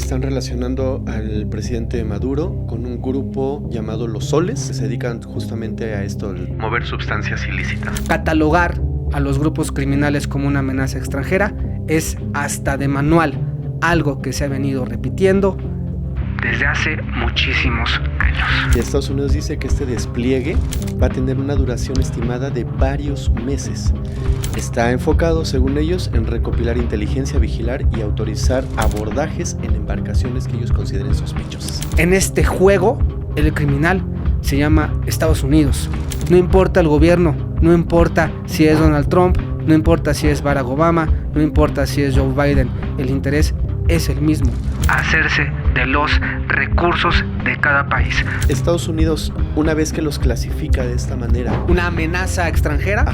están relacionando al presidente Maduro con un grupo llamado Los Soles, que se dedican justamente a esto, mover sustancias ilícitas. Catalogar a los grupos criminales como una amenaza extranjera es hasta de manual, algo que se ha venido repitiendo desde hace muchísimos años. Estados Unidos dice que este despliegue va a tener una duración estimada de varios meses. Está enfocado, según ellos, en recopilar inteligencia, vigilar y autorizar abordajes en embarcaciones que ellos consideren sospechosas. En este juego, el criminal se llama Estados Unidos. No importa el gobierno, no importa si es Donald Trump, no importa si es Barack Obama, no importa si es Joe Biden, el interés es el mismo: hacerse de los recursos de cada país. Estados Unidos, una vez que los clasifica de esta manera, ¿una amenaza extranjera?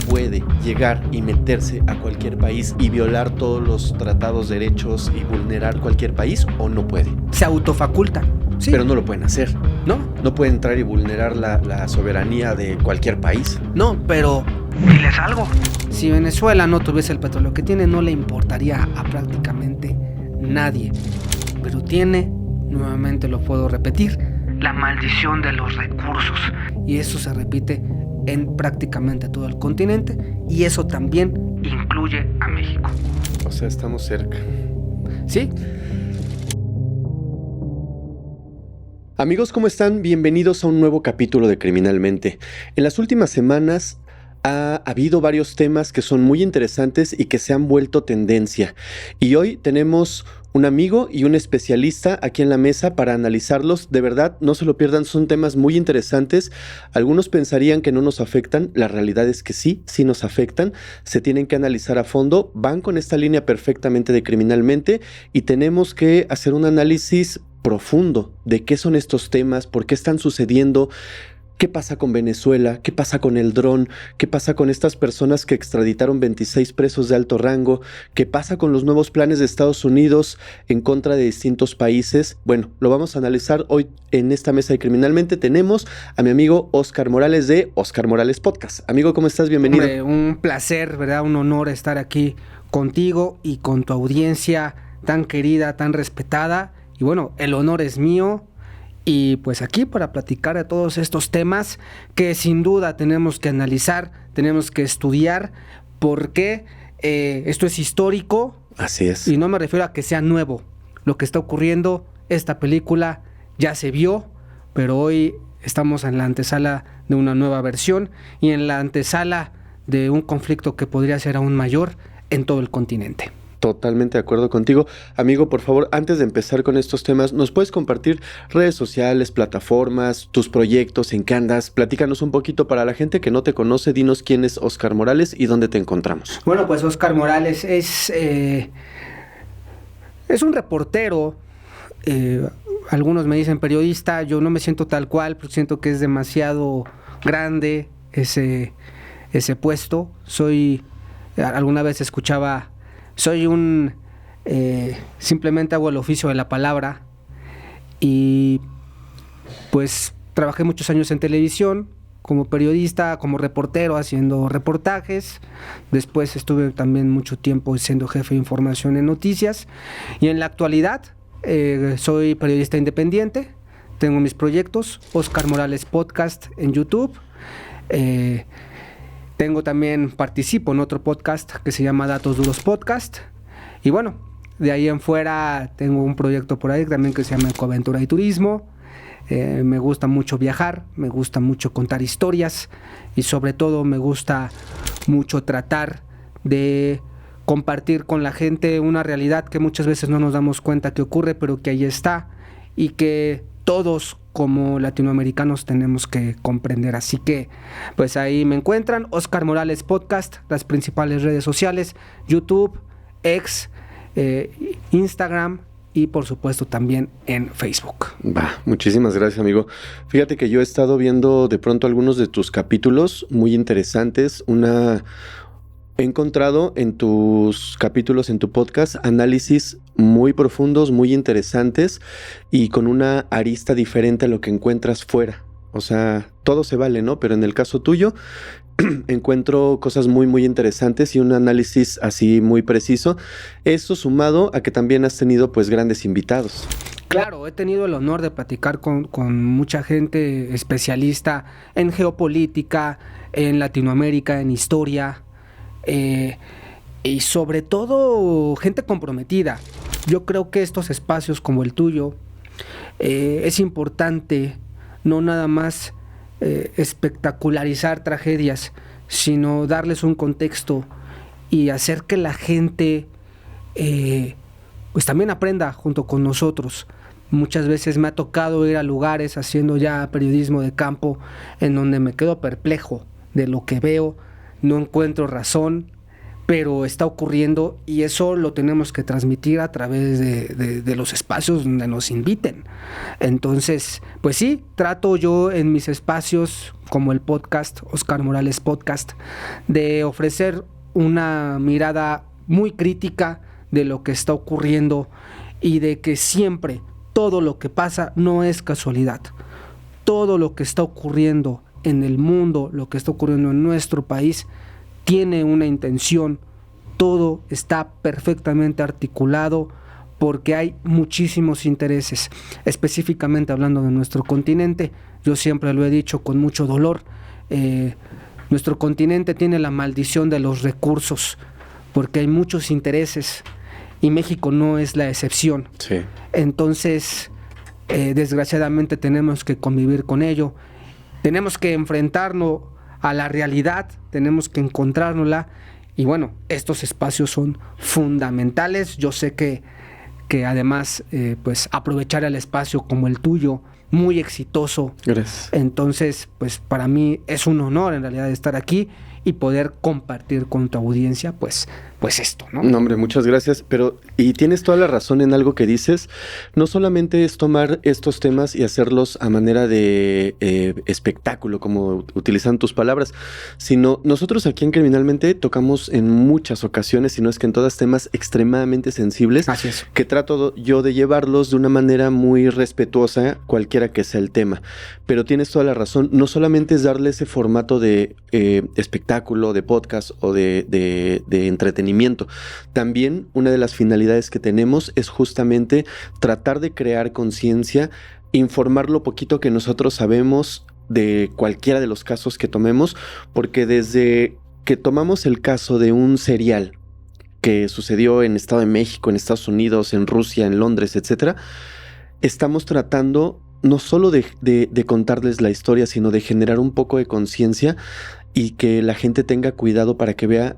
Puede llegar y meterse a cualquier país y violar todos los tratados, derechos y vulnerar cualquier país, o no puede. Se autofaculta. Sí. Pero no lo pueden hacer. No pueden entrar y vulnerar la soberanía de cualquier país. No, pero diles algo. Si Venezuela no tuviese el petróleo que tiene, no le importaría a prácticamente nadie. Pero tiene, nuevamente lo puedo repetir, la maldición de los recursos. Y eso se repite en prácticamente todo el continente. Y eso también incluye a México. O sea, estamos cerca. ¿Sí? Amigos, ¿cómo están? Bienvenidos a un nuevo capítulo de Criminalmente. En las últimas semanas ha habido varios temas que son muy interesantes y que se han vuelto tendencia. Y hoy tenemos un amigo y un especialista aquí en la mesa para analizarlos. De verdad, no se lo pierdan, son temas muy interesantes. Algunos pensarían que no nos afectan, la realidad es que sí nos afectan. Se tienen que analizar a fondo, van con esta línea perfectamente de Criminalmente y tenemos que hacer un análisis profundo de qué son estos temas, por qué están sucediendo. ¿Qué pasa con Venezuela? ¿Qué pasa con el dron? ¿Qué pasa con estas personas que extraditaron 26 presos de alto rango? ¿Qué pasa con los nuevos planes de Estados Unidos en contra de distintos países? Bueno, lo vamos a analizar hoy en esta mesa de Criminalmente. Tenemos a mi amigo Oscar Morales de Oscar Morales Podcast. Amigo, ¿cómo estás? Bienvenido. Hombre, un placer, ¿verdad? Un honor estar aquí contigo y con tu audiencia tan querida, tan respetada. Y bueno, el honor es mío. Y pues aquí para platicar de todos estos temas que sin duda tenemos que analizar, tenemos que estudiar, porque esto es histórico. Así es. Y no me refiero a que sea nuevo. Lo que está ocurriendo, esta película ya se vio, pero hoy estamos en la antesala de una nueva versión y en la antesala de un conflicto que podría ser aún mayor en todo el continente. Totalmente de acuerdo contigo. Amigo, por favor, antes de empezar con estos temas, ¿nos puedes compartir redes sociales, plataformas, tus proyectos, en qué andas? Platícanos un poquito para la gente que no te conoce. Dinos quién es Oscar Morales y dónde te encontramos. Bueno, pues Oscar Morales es un reportero. Algunos me dicen periodista. Yo no me siento tal cual, porque siento que es demasiado grande ese puesto. Alguna vez escuchaba... Soy simplemente hago el oficio de la palabra y pues trabajé muchos años en televisión como periodista, como reportero, haciendo reportajes. Después estuve también mucho tiempo siendo jefe de información en noticias y en la actualidad soy periodista independiente. Tengo mis proyectos, Oscar Morales Podcast en YouTube. Participo en otro podcast que se llama Datos Duros Podcast. Y bueno, de ahí en fuera tengo un proyecto por ahí también que se llama Ecoaventura y Turismo. Me gusta mucho viajar, me gusta mucho contar historias y sobre todo me gusta mucho tratar de compartir con la gente una realidad que muchas veces no nos damos cuenta que ocurre, pero que ahí está y que todos como latinoamericanos tenemos que comprender. Así que pues ahí me encuentran, Oscar Morales Podcast, las principales redes sociales, YouTube, X, Instagram y por supuesto también en Facebook. Muchísimas gracias, amigo. Fíjate que yo he estado viendo de pronto algunos de tus capítulos muy interesantes. He encontrado en tus capítulos, en tu podcast, análisis muy profundos, muy interesantes y con una arista diferente a lo que encuentras fuera. O sea, todo se vale, ¿no? Pero en el caso tuyo, encuentro cosas muy, muy interesantes y un análisis así muy preciso. Eso sumado a que también has tenido pues grandes invitados. Claro, he tenido el honor de platicar con mucha gente especialista en geopolítica, en Latinoamérica, en historia, y sobre todo gente comprometida. Yo creo que estos espacios como el tuyo es importante no nada más espectacularizar tragedias, sino darles un contexto y hacer que la gente pues también aprenda junto con nosotros. Muchas veces me ha tocado ir a lugares haciendo ya periodismo de campo en donde me quedo perplejo de lo que veo, no encuentro razón, pero está ocurriendo y eso lo tenemos que transmitir a través de los espacios donde nos inviten. Entonces, pues sí, trato yo en mis espacios como el podcast, Oscar Morales Podcast, de ofrecer una mirada muy crítica de lo que está ocurriendo y de que siempre todo lo que pasa no es casualidad. Todo lo que está ocurriendo en el mundo, lo que está ocurriendo en nuestro país, tiene una intención. Todo está perfectamente articulado porque hay muchísimos intereses. Específicamente hablando de nuestro continente, yo siempre lo he dicho con mucho dolor, nuestro continente tiene la maldición de los recursos porque hay muchos intereses y México no es la excepción. Sí. Entonces, desgraciadamente tenemos que convivir con ello, tenemos que enfrentarnos a la realidad, tenemos que encontrárnosla y bueno, estos espacios son fundamentales. Yo sé que además pues aprovechar el espacio como el tuyo, muy exitoso. Gracias. Entonces, pues para mí es un honor en realidad estar aquí y poder compartir con tu audiencia pues esto, ¿no? No, hombre, muchas gracias, y tienes toda la razón en algo que dices. No solamente es tomar estos temas y hacerlos a manera de espectáculo, como utilizan tus palabras, sino nosotros aquí en Criminalmente tocamos en muchas ocasiones, si no es que en todas, temas extremadamente sensibles. Así es. Que trato yo de llevarlos de una manera muy respetuosa, cualquiera que sea el tema. Pero tienes toda la razón, no solamente es darle ese formato de espectáculo, de podcast o de entretenimiento. También una de las finalidades que tenemos es justamente tratar de crear conciencia, informar lo poquito que nosotros sabemos de cualquiera de los casos que tomemos, porque desde que tomamos el caso de un serial que sucedió en Estado de México, en Estados Unidos, en Rusia, en Londres, etcétera, estamos tratando no solo de contarles la historia, sino de generar un poco de conciencia y que la gente tenga cuidado para que vea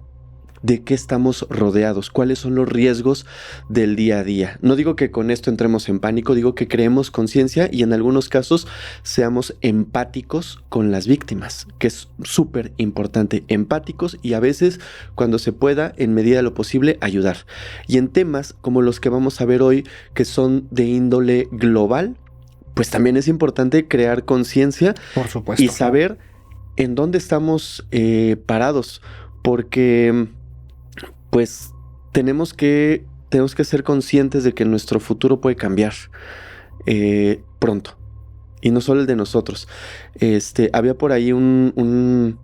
de qué estamos rodeados, cuáles son los riesgos del día a día. No digo que con esto entremos en pánico, digo que creemos conciencia y en algunos casos seamos empáticos con las víctimas, que es súper importante, empáticos y a veces, cuando se pueda, en medida de lo posible, ayudar. Y en temas como los que vamos a ver hoy, que son de índole global, pues también es importante crear conciencia. Por supuesto. Y saber en dónde estamos parados, porque pues tenemos que ser conscientes de que nuestro futuro puede cambiar pronto. Y no solo el de nosotros. Había por ahí y no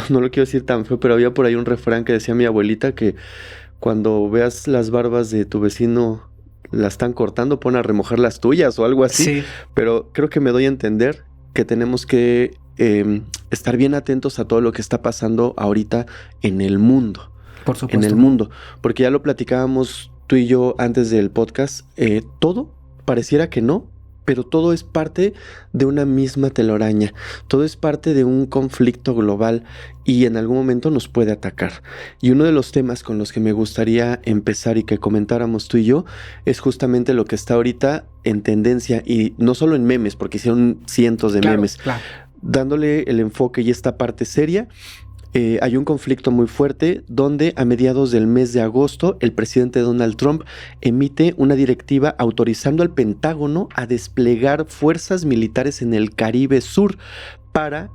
lo quiero decir tan feo, pero había por ahí un refrán que decía mi abuelita que cuando veas las barbas de tu vecino la están cortando, pon a remojar las tuyas o algo así. Sí. Pero creo que me doy a entender que tenemos que estar bien atentos a todo lo que está pasando ahorita en el mundo. Por supuesto. En el mundo, porque ya lo platicábamos tú y yo antes del podcast, todo pareciera que no, pero todo es parte de una misma telaraña, todo es parte de un conflicto global y en algún momento nos puede atacar. Y uno de los temas con los que me gustaría empezar y que comentáramos tú y yo es justamente lo que está ahorita en tendencia, y no solo en memes, porque hicieron cientos de memes, claro. Dándole el enfoque y esta parte seria. Hay un conflicto muy fuerte donde a mediados del mes de agosto el presidente Donald Trump emite una directiva autorizando al Pentágono a desplegar fuerzas militares en el Caribe Sur para,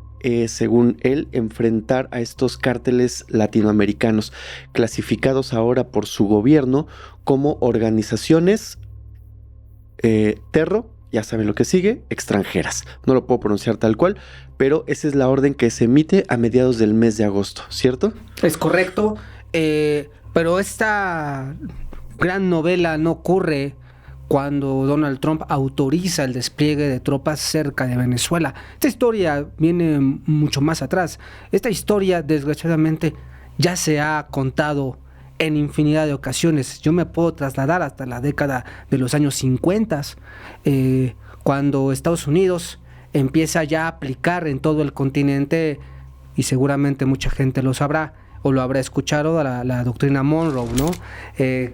según él, enfrentar a estos cárteles latinoamericanos, clasificados ahora por su gobierno como organizaciones ya saben lo que sigue, extranjeras. No lo puedo pronunciar tal cual, pero esa es la orden que se emite a mediados del mes de agosto, ¿cierto? Es correcto, pero esta gran novela no ocurre cuando Donald Trump autoriza el despliegue de tropas cerca de Venezuela. Esta historia viene mucho más atrás. Esta historia, desgraciadamente, ya se ha contado en infinidad de ocasiones. Yo me puedo trasladar hasta la década de los años 50, cuando Estados Unidos empieza ya a aplicar en todo el continente, y seguramente mucha gente lo sabrá, o lo habrá escuchado, la doctrina Monroe, ¿no?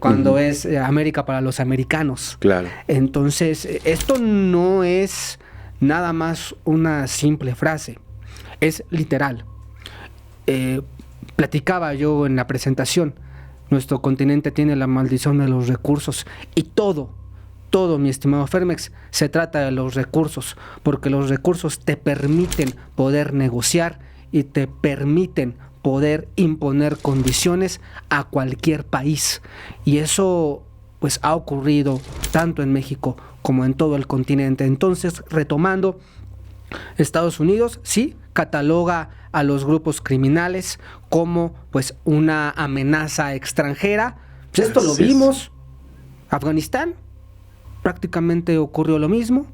Cuando es América para los americanos. Claro. Entonces, esto no es nada más una simple frase, es literal. Platicaba yo en la presentación, nuestro continente tiene la maldición de los recursos, y todo, mi estimado Fermex, se trata de los recursos, porque los recursos te permiten poder negociar y te permiten poder imponer condiciones a cualquier país. Y eso pues ha ocurrido tanto en México como en todo el continente. Entonces, retomando, Estados Unidos sí cataloga a los grupos criminales como pues una amenaza extranjera. Pues esto lo vimos. Afganistán, prácticamente ocurrió lo mismo.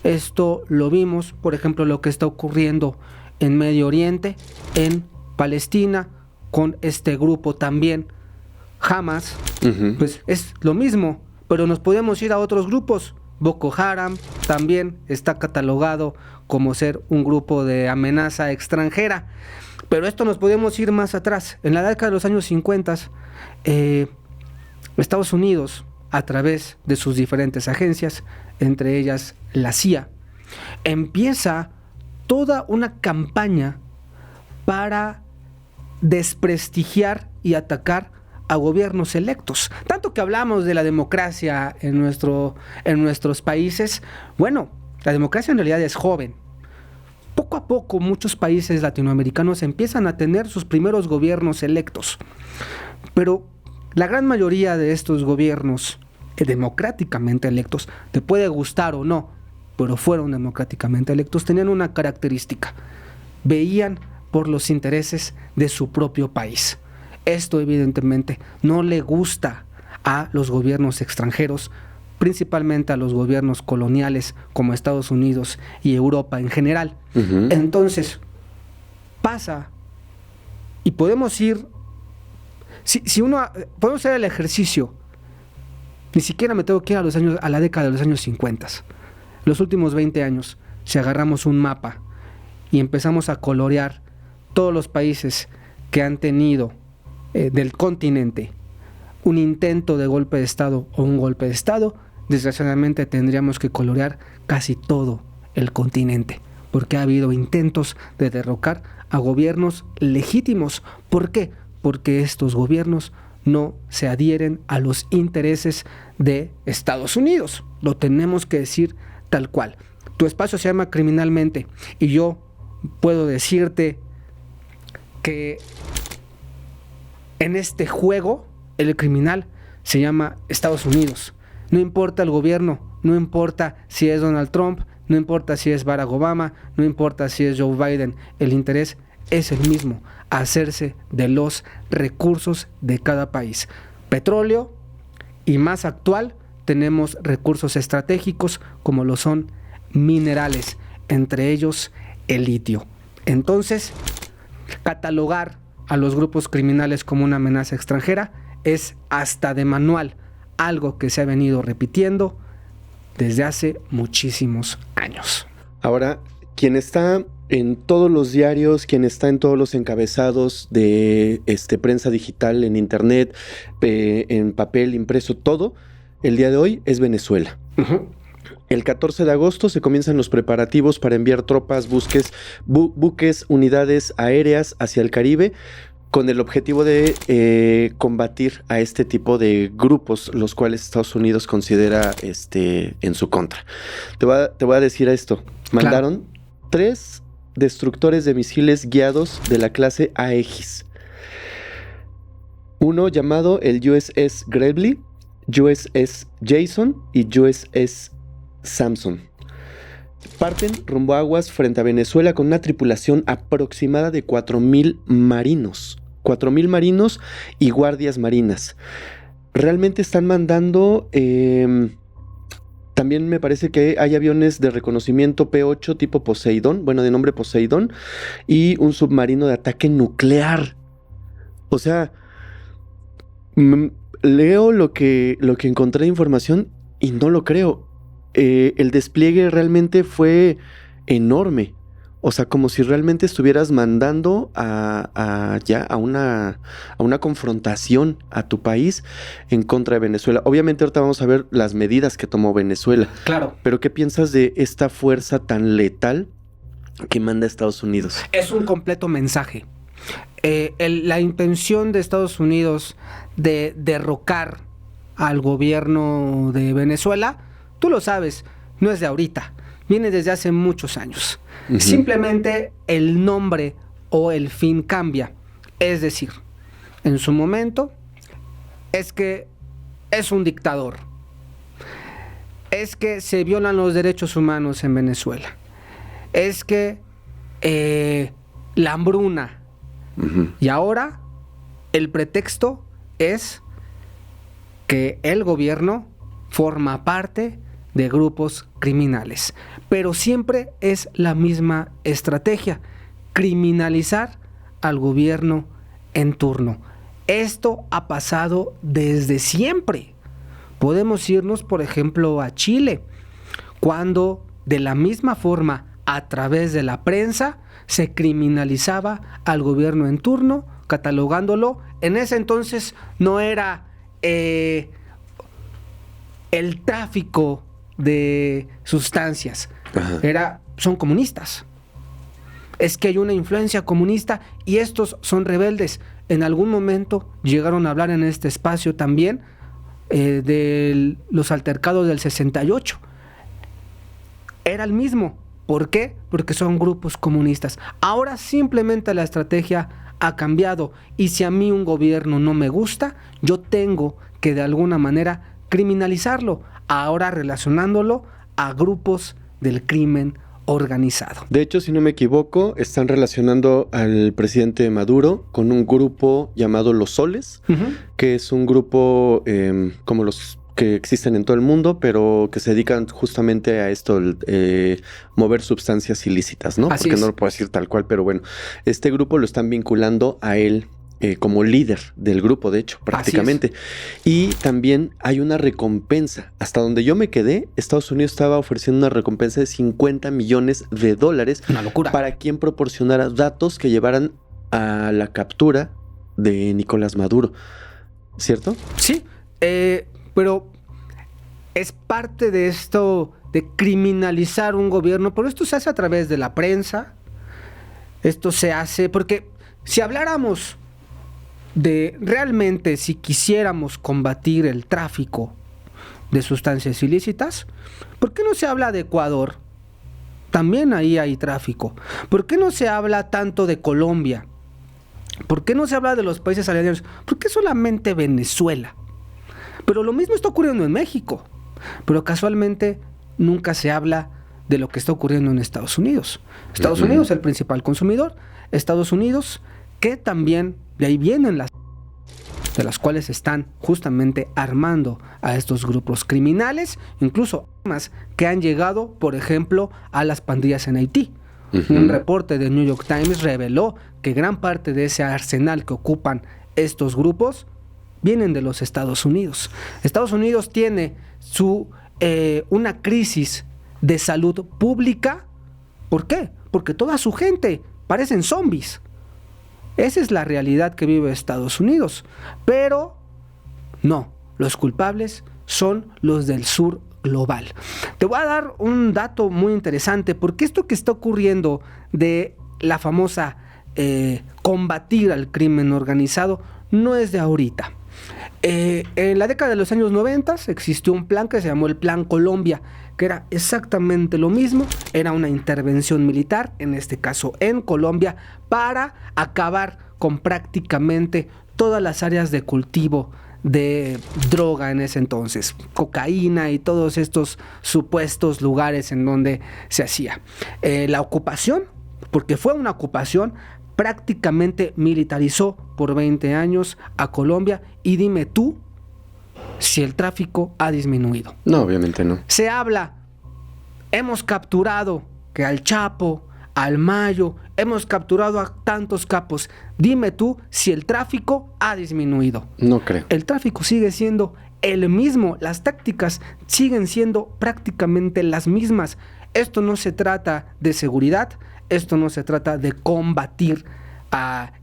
Esto lo vimos, por ejemplo, lo que está ocurriendo en Medio Oriente, en Palestina, con este grupo también, Hamas. Pues es lo mismo, pero nos podemos ir a otros grupos. Boko Haram también está catalogado como ser un grupo de amenaza extranjera. Pero esto nos podemos ir más atrás. En la década de los años 50, Estados Unidos, a través de sus diferentes agencias, entre ellas la CIA, empieza toda una campaña para desprestigiar y atacar a gobiernos electos. Tanto que hablamos de la democracia en nuestros países. Bueno, la democracia en realidad es joven. Poco a poco muchos países latinoamericanos empiezan a tener sus primeros gobiernos electos. Pero la gran mayoría de estos gobiernos democráticamente electos, te puede gustar o no, pero fueron democráticamente electos, tenían una característica: veían por los intereses de su propio país. Esto evidentemente no le gusta a los gobiernos extranjeros, principalmente a los gobiernos coloniales como Estados Unidos y Europa en general. Entonces, pasa, y podemos ir, podemos hacer el ejercicio, ni siquiera me tengo que ir a la década de los años 50, los últimos 20 años, si agarramos un mapa y empezamos a colorear todos los países que han tenido del continente un intento de golpe de Estado o un golpe de Estado, desgraciadamente tendríamos que colorear casi todo el continente, porque ha habido intentos de derrocar a gobiernos legítimos. ¿Por qué? Porque estos gobiernos no se adhieren a los intereses de Estados Unidos. Lo tenemos que decir tal cual. Tu espacio se llama Criminalmente, y yo puedo decirte que en este juego el criminal se llama Estados Unidos. No importa el gobierno, no importa si es Donald Trump, no importa si es Barack Obama, no importa si es Joe Biden, el interés es el mismo: hacerse de los recursos de cada país. Petróleo, y más actual, tenemos recursos estratégicos como lo son minerales, entre ellos el litio. Entonces, catalogar a los grupos criminales como una amenaza extranjera es hasta de manual, algo que se ha venido repitiendo desde hace muchísimos años. Ahora, quien está en todos los diarios, quien está en todos los encabezados de prensa digital, en internet, en papel, impreso, todo, el día de hoy es Venezuela. El 14 de agosto se comienzan los preparativos para enviar tropas, buques, unidades aéreas hacia el Caribe, con el objetivo de combatir a este tipo de grupos, los cuales Estados Unidos considera en su contra. Te voy a decir esto. Mandaron 3 destructores de misiles guiados de la clase Aegis. Uno llamado el USS Gravely, USS Jason y USS Samson. Parten rumbo a aguas frente a Venezuela con una tripulación aproximada de 4,000 marinos. 4,000 marinos y guardias marinas. Realmente están mandando... también me parece que hay aviones de reconocimiento P-8 tipo Poseidón, bueno, de nombre Poseidón, y un submarino de ataque nuclear. O sea, leo lo que encontré de información y no lo creo. El despliegue realmente fue enorme. O sea, como si realmente estuvieras mandando ya a una confrontación a tu país en contra de Venezuela. Obviamente ahorita vamos a ver las medidas que tomó Venezuela. Claro. Pero ¿qué piensas de esta fuerza tan letal que manda Estados Unidos? Es un completo mensaje. La intención de Estados Unidos de derrocar al gobierno de Venezuela, tú lo sabes, no es de ahorita, viene desde hace muchos años. Uh-huh. Simplemente el nombre o el fin cambia. Es decir, en su momento es que es un dictador, es que se violan los derechos humanos en Venezuela, es que la hambruna. Uh-huh. Y ahora el pretexto es que el gobierno forma parte de grupos criminales. Pero siempre es la misma estrategia: criminalizar al gobierno en turno. Esto ha pasado desde siempre. Podemos irnos, por ejemplo, a Chile, cuando de la misma forma, a través de la prensa, se criminalizaba al gobierno en turno, catalogándolo. En ese entonces no era el tráfico de sustancias. Ajá. Son comunistas. Es que hay una influencia comunista y estos son rebeldes. En algún momento llegaron a hablar en este espacio también de los altercados del 68. Era el mismo. ¿Por qué? Porque son grupos comunistas. Ahora simplemente la estrategia ha cambiado y si a mí un gobierno no me gusta, yo tengo que de alguna manera criminalizarlo, ahora relacionándolo a grupos del crimen organizado. De hecho, si no me equivoco, están relacionando al presidente Maduro con un grupo llamado Los Soles, uh-huh, que es un grupo como los que existen en todo el mundo, pero que se dedican justamente a esto, mover sustancias ilícitas, ¿no? Así Porque es. No lo puedo decir tal cual, pero bueno, este grupo lo están vinculando a él como líder del grupo, de hecho, prácticamente. Y también hay una recompensa. Hasta donde yo me quedé, Estados Unidos estaba ofreciendo una recompensa de $50 millones. Una locura. Para quien proporcionara datos que llevaran a la captura de Nicolás Maduro. ¿Cierto? Sí, pero es parte de esto de criminalizar un gobierno, pero esto se hace a través de la prensa, esto se hace porque si habláramos de realmente, si quisiéramos combatir el tráfico de sustancias ilícitas, ¿por qué no se habla de Ecuador? También ahí hay tráfico. ¿Por qué no se habla tanto de Colombia? ¿Por qué no se habla de los países aledaños? ¿Por qué solamente Venezuela? Pero lo mismo está ocurriendo en México. Pero casualmente nunca se habla de lo que está ocurriendo en Estados Unidos. Estados Unidos es el principal consumidor. Estados Unidos, que también de ahí vienen de las cuales están justamente armando a estos grupos criminales, incluso armas que han llegado, por ejemplo, a las pandillas en Haití. Uh-huh. Un reporte de New York Times reveló que gran parte de ese arsenal que ocupan estos grupos vienen de los Estados Unidos. Estados Unidos tiene una crisis de salud pública. ¿Por qué? Porque toda su gente parecen zombies. Esa es la realidad que vive Estados Unidos. Pero no, los culpables son los del sur global. Te voy a dar un dato muy interesante, porque esto que está ocurriendo de la famosa combatir al crimen organizado no es de ahorita. En la década de los años 90 existió un plan que se llamó el Plan Colombia, que era exactamente lo mismo. Era una intervención militar, en este caso en Colombia, para acabar con prácticamente todas las áreas de cultivo de droga en ese entonces, cocaína y todos estos supuestos lugares en donde se hacía. La ocupación, porque fue una ocupación, prácticamente militarizó por 20 años a Colombia, y dime tú si el tráfico ha disminuido. No, obviamente no. Se habla, hemos capturado que al Chapo, al Mayo, hemos capturado a tantos capos. Dime tú si el tráfico ha disminuido. No creo. El tráfico sigue siendo el mismo, las tácticas siguen siendo prácticamente las mismas. Esto no se trata de seguridad, esto no se trata de combatir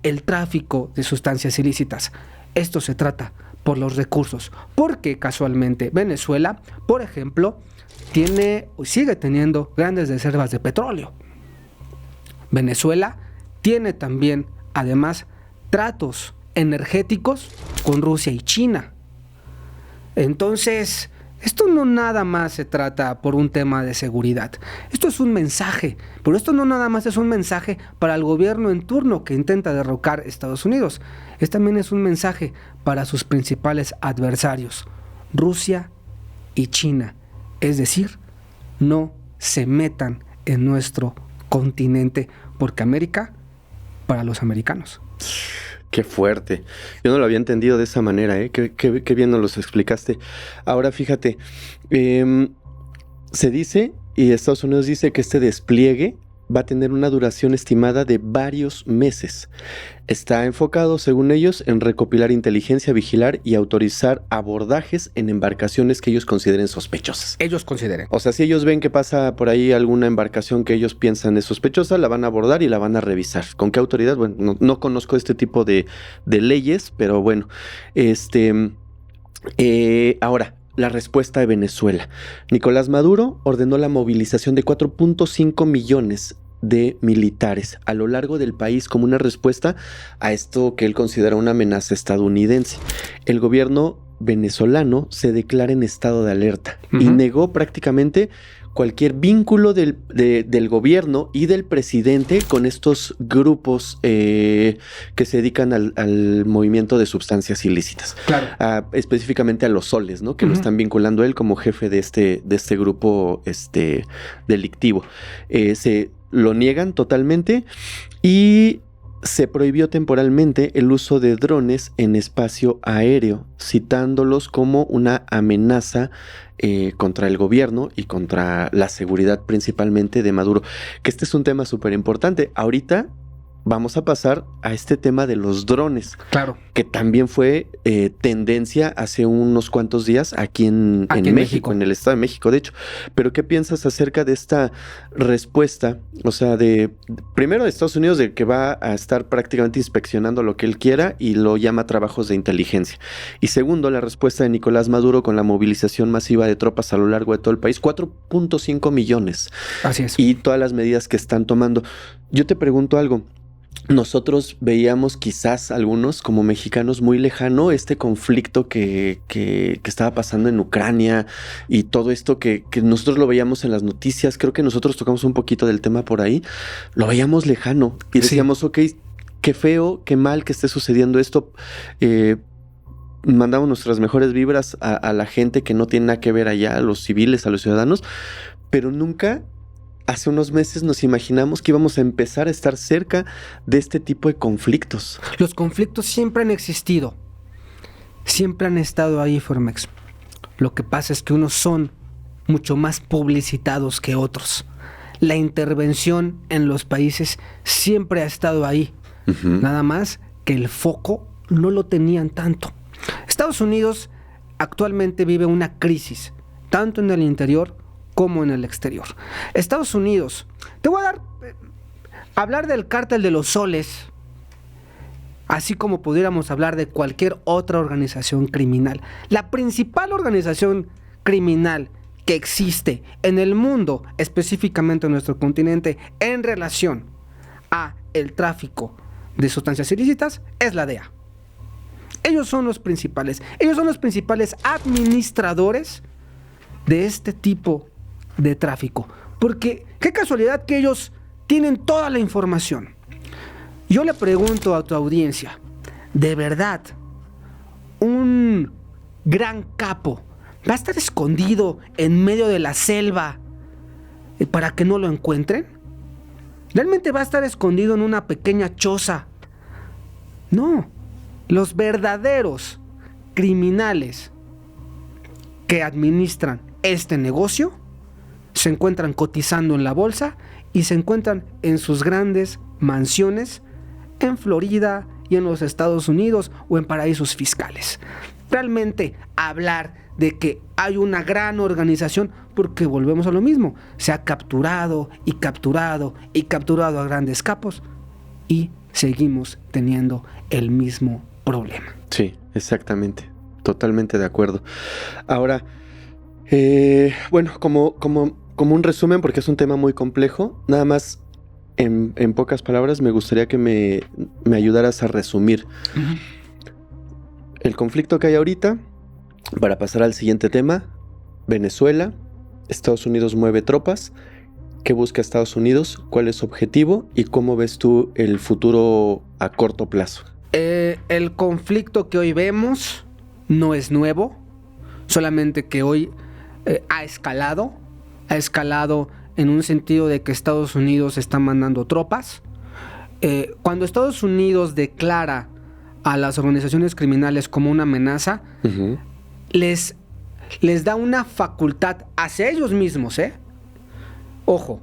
el tráfico de sustancias ilícitas. Esto se trata por los recursos, porque casualmente Venezuela, por ejemplo, sigue teniendo grandes reservas de petróleo. Venezuela tiene también, además, tratos energéticos con Rusia y China. Entonces, esto no nada más se trata por un tema de seguridad. Esto es un mensaje, pero esto no nada más es un mensaje para el gobierno en turno que intenta derrocar Estados Unidos. También es un mensaje para sus principales adversarios, Rusia y China. Es decir, no se metan en nuestro continente, porque América, para los americanos. Qué fuerte. Yo no lo había entendido de esa manera, ¿eh? Qué bien nos los explicaste. Ahora fíjate, se dice, y Estados Unidos dice, que este despliegue va a tener una duración estimada de varios meses. Está enfocado, según ellos, en recopilar inteligencia, vigilar y autorizar abordajes en embarcaciones que ellos consideren sospechosas. Ellos consideren. O sea, si ellos ven que pasa por ahí alguna embarcación que ellos piensan es sospechosa, la van a abordar y la van a revisar. ¿Con qué autoridad? Bueno, no conozco este tipo de leyes, pero bueno. Ahora, la respuesta de Venezuela. Nicolás Maduro ordenó la movilización de 4.5 millones de militares a lo largo del país como una respuesta a esto que él considera una amenaza estadounidense. El gobierno venezolano se declara en estado de alerta y negó prácticamente cualquier vínculo del gobierno y del presidente con estos grupos que se dedican al movimiento de sustancias ilícitas. Claro. Específicamente a los soles, ¿no? Que lo están vinculando a él como jefe de este grupo delictivo. Se lo niegan totalmente y se prohibió temporalmente el uso de drones en espacio aéreo, citándolos como una amenaza contra el gobierno y contra la seguridad principalmente de Maduro. Que este es un tema súper importante. Ahorita vamos a pasar a este tema de los drones. Claro. Que también fue tendencia hace unos cuantos días aquí en México, en el Estado de México, de hecho. Pero ¿qué piensas acerca de esta respuesta? O sea, primero de Estados Unidos, de que va a estar prácticamente inspeccionando lo que él quiera y lo llama trabajos de inteligencia. Y segundo, la respuesta de Nicolás Maduro con la movilización masiva de tropas a lo largo de todo el país, 4.5 millones. Así es. Y todas las medidas que están tomando. Yo te pregunto algo. Nosotros veíamos quizás algunos como mexicanos muy lejano este conflicto que estaba pasando en Ucrania y todo esto que nosotros lo veíamos en las noticias. Creo que nosotros tocamos un poquito del tema por ahí. Lo veíamos lejano y decíamos, sí, ok, qué feo, qué mal que esté sucediendo esto. Mandamos nuestras mejores vibras a la gente que no tiene nada que ver allá, a los civiles, a los ciudadanos, pero nunca... Hace unos meses nos imaginamos que íbamos a empezar a estar cerca de este tipo de conflictos. Los conflictos siempre han existido. Siempre han estado ahí, Formex. Lo que pasa es que unos son mucho más publicitados que otros. La intervención en los países siempre ha estado ahí. Nada más que el foco no lo tenían tanto. Estados Unidos actualmente vive una crisis, tanto en el interior como en el exterior. Estados Unidos, te voy a hablar del cártel de los soles, así como pudiéramos hablar de cualquier otra organización criminal. La principal organización criminal que existe en el mundo, específicamente en nuestro continente, en relación a el tráfico de sustancias ilícitas, es la DEA. Ellos son los principales administradores de este tipo de tráfico, porque qué casualidad que ellos tienen toda la información. Yo le pregunto a tu audiencia, ¿de verdad un gran capo va a estar escondido en medio de la selva para que no lo encuentren? ¿Realmente va a estar escondido en una pequeña choza? No, los verdaderos criminales que administran este negocio se encuentran cotizando en la bolsa y se encuentran en sus grandes mansiones en Florida y en los Estados Unidos o en paraísos fiscales. Realmente hablar de que hay una gran organización, porque volvemos a lo mismo, se ha capturado y capturado y capturado a grandes capos y seguimos teniendo el mismo problema. Sí, exactamente, totalmente de acuerdo. Ahora, bueno, como un resumen, porque es un tema muy complejo, nada más en pocas palabras me gustaría que me ayudaras a resumir el conflicto que hay ahorita. Para pasar al siguiente tema, Venezuela, Estados Unidos mueve tropas. ¿Qué busca Estados Unidos? ¿Cuál es su objetivo? ¿Y cómo ves tú el futuro a corto plazo? El conflicto que hoy vemos no es nuevo, solamente que hoy ha escalado en un sentido de que Estados Unidos está mandando tropas. Cuando Estados Unidos declara a las organizaciones criminales como una amenaza, les da una facultad hacia ellos mismos, Ojo,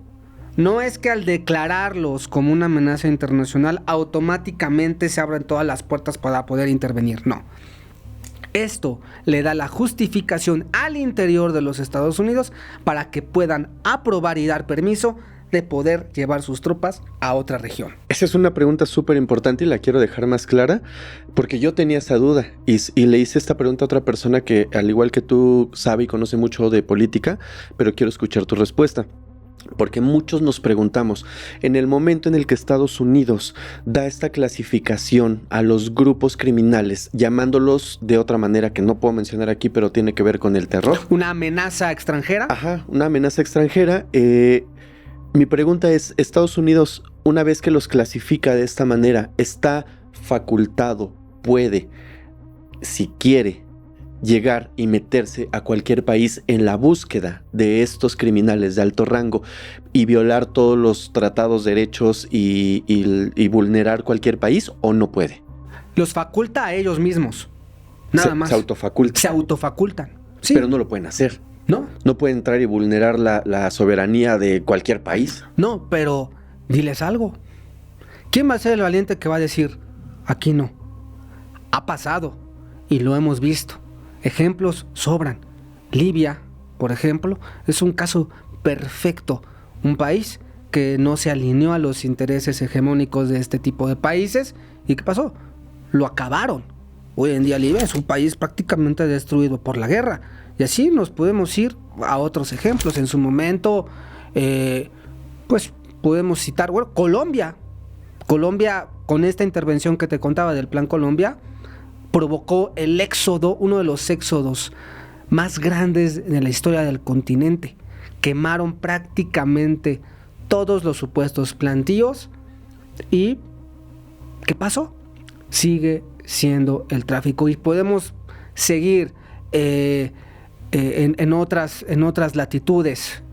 no es que al declararlos como una amenaza internacional automáticamente se abran todas las puertas para poder intervenir, no. Esto le da la justificación al interior de los Estados Unidos para que puedan aprobar y dar permiso de poder llevar sus tropas a otra región. Esa es una pregunta súper importante y la quiero dejar más clara, porque yo tenía esa duda y le hice esta pregunta a otra persona que, al igual que tú, sabe y conoce mucho de política, pero quiero escuchar tu respuesta. Porque muchos nos preguntamos, en el momento en el que Estados Unidos da esta clasificación a los grupos criminales, llamándolos de otra manera que no puedo mencionar aquí, pero tiene que ver con el terror. ¿Una amenaza extranjera? Ajá, una amenaza extranjera. Mi pregunta es, ¿Estados Unidos, una vez que los clasifica de esta manera, está facultado, puede, si quiere, llegar y meterse a cualquier país en la búsqueda de estos criminales de alto rango y violar todos los tratados, derechos y vulnerar cualquier país, o no puede? Los faculta a ellos mismos, nada más. Se autofaculta. Se autofacultan, sí. Pero no lo pueden hacer. ¿No? No pueden entrar y vulnerar la soberanía de cualquier país. No, pero diles algo. ¿Quién va a ser el valiente que va a decir, aquí no? Ha pasado y lo hemos visto. Ejemplos sobran. Libia, por ejemplo, es un caso perfecto. Un país que no se alineó a los intereses hegemónicos de este tipo de países. ¿Y qué pasó? Lo acabaron. Hoy en día Libia es un país prácticamente destruido por la guerra. Y así nos podemos ir a otros ejemplos. En su momento, pues podemos citar, bueno, Colombia. Colombia, con esta intervención que te contaba del Plan Colombia, provocó el éxodo, uno de los éxodos más grandes de la historia del continente. Quemaron prácticamente todos los supuestos plantíos. ¿Y qué pasó? Sigue siendo el tráfico. Y podemos seguir en otras latitudes,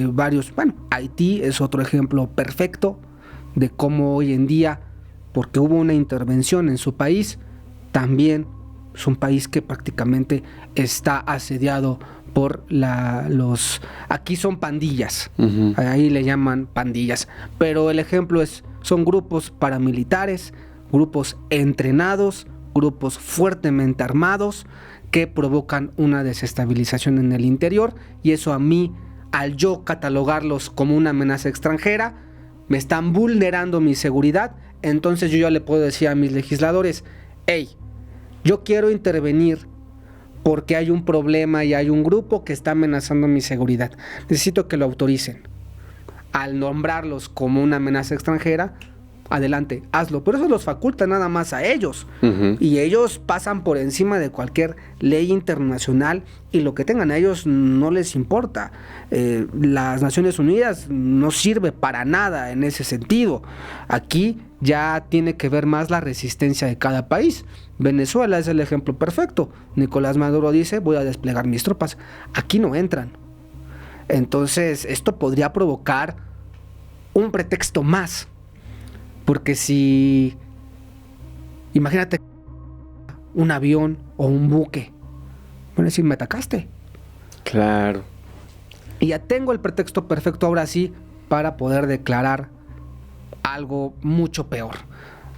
varios. Bueno, Haití es otro ejemplo perfecto de cómo hoy en día, porque hubo una intervención en su país, también es un país que prácticamente está asediado por aquí son pandillas, ahí le llaman pandillas, pero el ejemplo son grupos paramilitares, grupos entrenados, grupos fuertemente armados que provocan una desestabilización en el interior, y eso a mí, al yo catalogarlos como una amenaza extranjera, me están vulnerando mi seguridad. Entonces yo ya le puedo decir a mis legisladores, hey, yo quiero intervenir porque hay un problema y hay un grupo que está amenazando mi seguridad. Necesito que lo autoricen. Al nombrarlos como una amenaza extranjera, adelante, hazlo. Pero eso los faculta nada más a ellos. Y ellos pasan por encima de cualquier ley internacional y lo que tengan a ellos no les importa. Las Naciones Unidas no sirve para nada en ese sentido. Aquí ya tiene que ver más la resistencia de cada país. Venezuela es el ejemplo perfecto. Nicolás Maduro dice, voy a desplegar mis tropas. Aquí no entran. Entonces, esto podría provocar un pretexto más. Porque si, imagínate, un avión o un buque, van a decir, me atacaste. Claro. Y ya tengo el pretexto perfecto ahora sí para poder declarar algo mucho peor,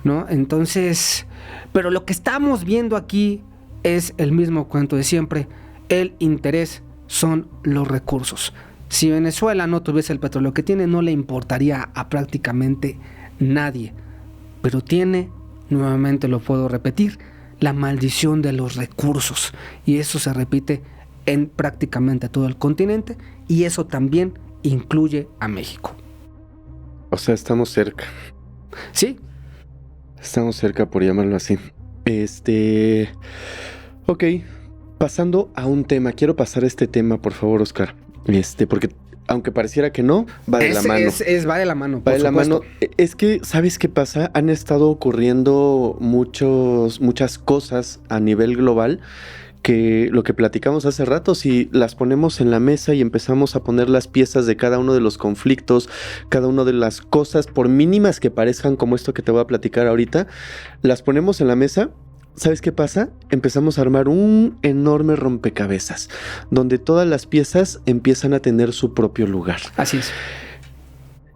¿no? Entonces, pero lo que estamos viendo aquí es el mismo cuento de siempre. El interés son los recursos. Si Venezuela no tuviese el petróleo que tiene, no le importaría a prácticamente nadie. Pero tiene, nuevamente lo puedo repetir, la maldición de los recursos. Y eso se repite en prácticamente todo el continente. Y eso también incluye a México. O sea, estamos cerca. Sí. Estamos cerca, por llamarlo así. Ok, pasando a un tema. Quiero pasar a este tema, por favor, Oscar. Porque aunque pareciera que no, va de la mano. Va de la mano, por supuesto. Es que, ¿sabes qué pasa? Han estado ocurriendo muchas cosas a nivel global que lo que platicamos hace rato, si las ponemos en la mesa y empezamos a poner las piezas de cada uno de los conflictos, cada una de las cosas, por mínimas que parezcan como esto que te voy a platicar ahorita, las ponemos en la mesa. ¿Sabes qué pasa? Empezamos a armar un enorme rompecabezas, donde todas las piezas empiezan a tener su propio lugar. Así es.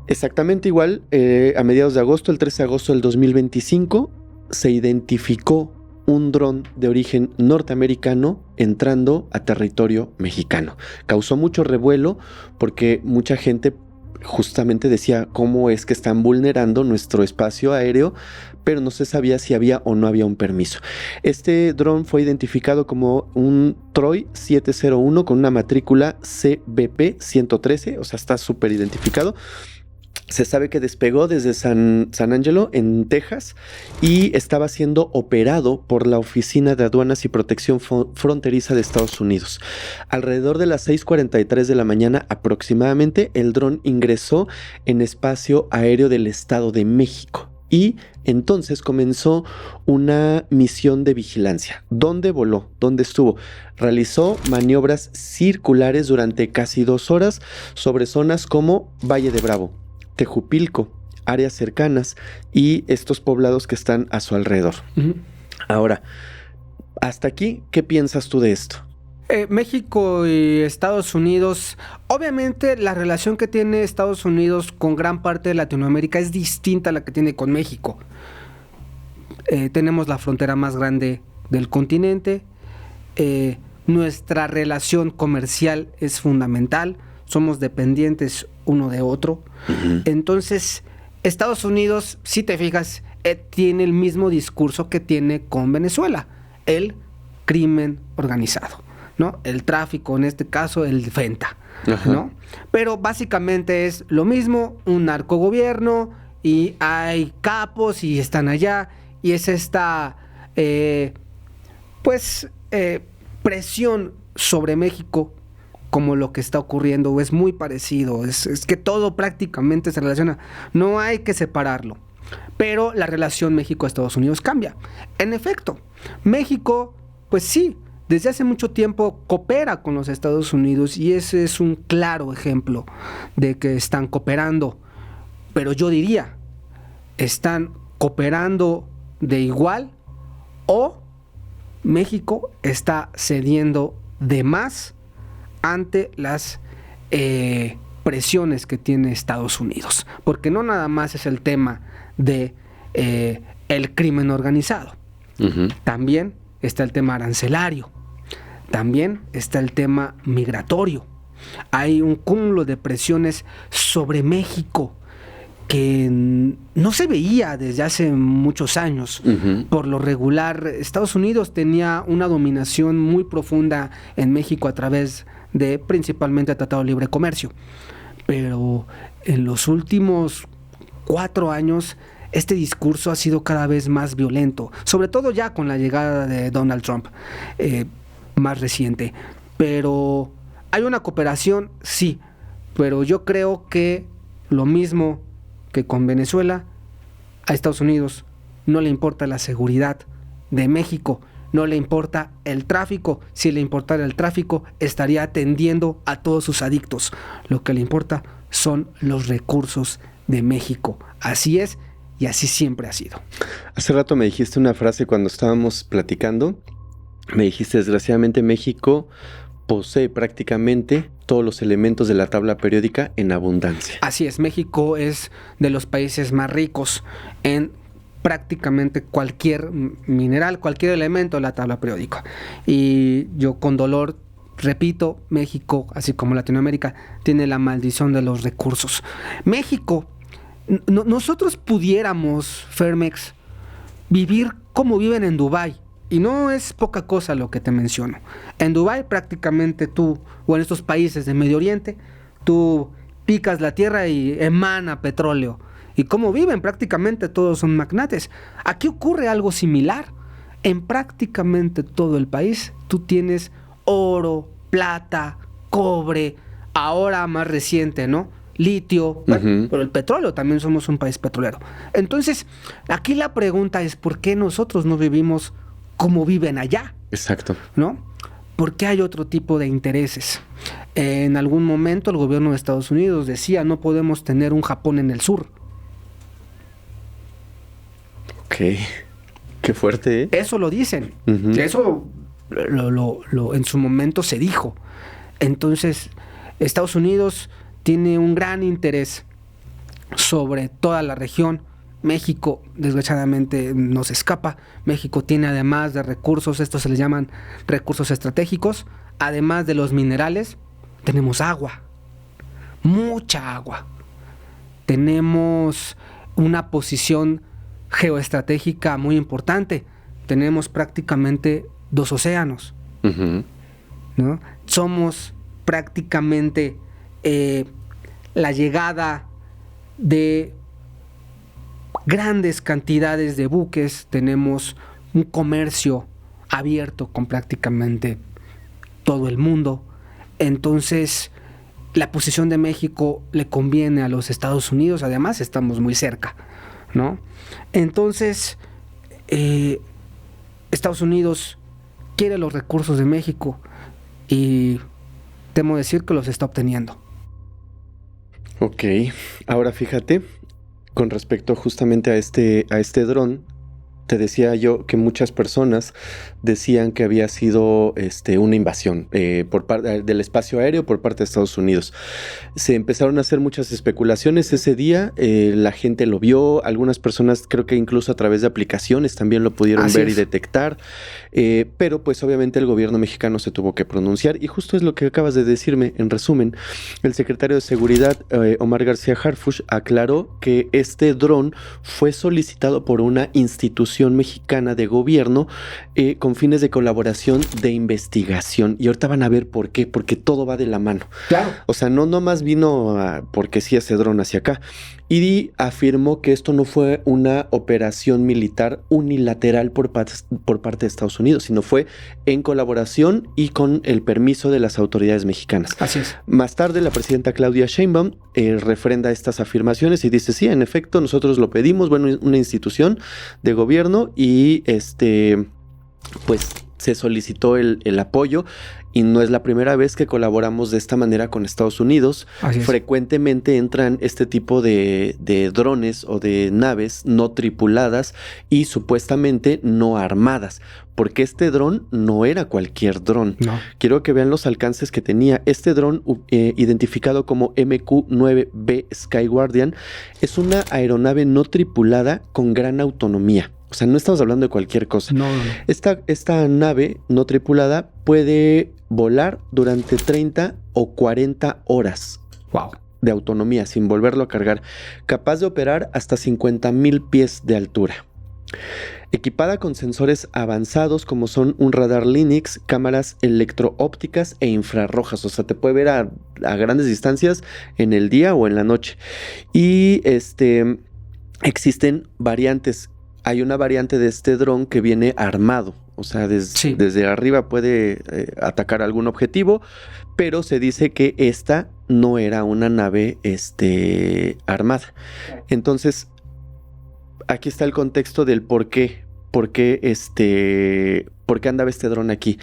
Exactamente igual, a mediados de agosto, el 13 de agosto del 2025, se identificó un dron de origen norteamericano entrando a territorio mexicano. Causó mucho revuelo porque mucha gente justamente decía cómo es que están vulnerando nuestro espacio aéreo, pero no se sabía si había o no había un permiso. Este dron fue identificado como un Troy 701 con una matrícula CBP 113, o sea, está súper identificado. Se sabe que despegó desde San Angelo, en Texas, y estaba siendo operado por la Oficina de Aduanas y Protección Fronteriza de Estados Unidos. Alrededor de las 6:43 de la mañana aproximadamente, el dron ingresó en espacio aéreo del Estado de México. Y entonces comenzó una misión de vigilancia. ¿Dónde voló? ¿Dónde estuvo? Realizó maniobras circulares durante casi 2 horas sobre zonas como Valle de Bravo, Tejupilco, áreas cercanas y estos poblados que están a su alrededor. Ahora, hasta aquí, ¿qué piensas tú de esto? México y Estados Unidos, obviamente la relación que tiene Estados Unidos con gran parte de Latinoamérica es distinta a la que tiene con México. Tenemos la frontera más grande del continente, nuestra relación comercial es fundamental, somos dependientes uno de otro. Entonces, Estados Unidos, si te fijas, tiene el mismo discurso que tiene con Venezuela, el crimen organizado, ¿no? El tráfico, en este caso, el FENTA, ¿no? Pero básicamente es lo mismo, un narcogobierno, y hay capos y están allá, y es esta, presión sobre México, como lo que está ocurriendo, es muy parecido, es que todo prácticamente se relaciona, no hay que separarlo, pero la relación México-Estados Unidos cambia. En efecto, México, pues sí, desde hace mucho tiempo coopera con los Estados Unidos y ese es un claro ejemplo de que están cooperando, pero yo diría, están cooperando de igual o México está cediendo de más ante las presiones que tiene Estados Unidos, porque no nada más es el tema de el crimen organizado, también está el tema arancelario, también está el tema migratorio. Hay un cúmulo de presiones sobre México que no se veía desde hace muchos años. Por lo regular, Estados Unidos tenía una dominación muy profunda en México a través de principalmente el Tratado de Libre Comercio. Pero en los últimos 4 años, este discurso ha sido cada vez más violento, sobre todo ya con la llegada de Donald Trump, más reciente. Pero hay una cooperación, sí, pero yo creo que lo mismo que con Venezuela, a Estados Unidos no le importa la seguridad de México, no le importa el tráfico. Si le importara el tráfico, estaría atendiendo a todos sus adictos. Lo que le importa son los recursos de México. Así es y así siempre ha sido. Hace rato me dijiste una frase cuando estábamos platicando. Me dijiste, desgraciadamente México posee prácticamente todos los elementos de la tabla periódica en abundancia. Así es, México es de los países más ricos en prácticamente cualquier mineral, cualquier elemento de la tabla periódica. Y yo con dolor repito, México, así como Latinoamérica, tiene la maldición de los recursos. México, nosotros pudiéramos, Fermex, vivir como viven en Dubái. Y no es poca cosa lo que te menciono. En Dubái prácticamente tú, o en estos países de Medio Oriente, tú picas la tierra y emana petróleo. Y como viven, prácticamente todos son magnates. Aquí ocurre algo similar. En prácticamente todo el país tú tienes oro, plata, cobre, ahora más reciente, ¿no? Litio, bueno, pero el petróleo, también somos un país petrolero. Entonces, aquí la pregunta es, ¿por qué nosotros no vivimos como viven allá? Exacto. ¿No? Porque hay otro tipo de intereses. En algún momento el gobierno de Estados Unidos decía, no podemos tener un Japón en el sur. Ok, qué fuerte, ¿eh? Eso lo dicen. Eso en su momento se dijo. Entonces, Estados Unidos tiene un gran interés sobre toda la región. México, desgraciadamente, nos escapa. México tiene, además de recursos, estos se les llaman recursos estratégicos, además de los minerales, tenemos agua, mucha agua. Tenemos una posición geoestratégica muy importante. Tenemos prácticamente 2 océanos, ¿no? Somos prácticamente la llegada de grandes cantidades de buques. Tenemos un comercio abierto con prácticamente todo el mundo. Entonces, la posición de México le conviene a los Estados Unidos. Además, estamos muy cerca, ¿no? Entonces, Estados Unidos quiere los recursos de México y temo decir que los está obteniendo. Ok, ahora fíjate, con respecto justamente a este dron, te decía yo que muchas personas decían que había sido una invasión por parte del espacio aéreo por parte de Estados Unidos. Se empezaron a hacer muchas especulaciones ese día, la gente lo vio, algunas personas creo que incluso a través de aplicaciones también lo pudieron ver y detectar, pero pues obviamente el gobierno mexicano se tuvo que pronunciar y justo es lo que acabas de decirme. En resumen, el secretario de Seguridad, Omar García Harfuch, aclaró que este dron fue solicitado por una institución mexicana de gobierno con fines de colaboración de investigación. Y ahorita van a ver por qué, porque todo va de la mano. Claro. O sea, no nomás vino porque sí ese dron hacia acá. Y afirmó que esto no fue una operación militar unilateral por parte de Estados Unidos, sino fue en colaboración y con el permiso de las autoridades mexicanas. Así es. Más tarde, la presidenta Claudia Sheinbaum refrenda estas afirmaciones y dice, sí, en efecto, nosotros lo pedimos, bueno, una institución de gobierno y pues se solicitó el apoyo y no es la primera vez que colaboramos de esta manera con Estados Unidos. Frecuentemente entran este tipo de drones o de naves no tripuladas y supuestamente no armadas, porque este dron no era cualquier dron. No. Quiero que vean los alcances que tenía. Este dron, identificado como MQ-9B Sky Guardian, es una aeronave no tripulada con gran autonomía. O sea, no estamos hablando de cualquier cosa. No. Esta nave no tripulada puede volar durante 30 o 40 horas. Wow. De autonomía, sin volverlo a cargar. Capaz de operar hasta 50,000 pies de altura. Equipada con sensores avanzados como son un radar Linux, cámaras electro-ópticas e infrarrojas. O sea, te puede ver a grandes distancias en el día o en la noche. Y existen variantes. Hay una variante de este dron que viene armado, o sea, desde arriba puede atacar algún objetivo, pero se dice que esta no era una nave armada. Entonces, aquí está el contexto del por qué andaba este dron aquí.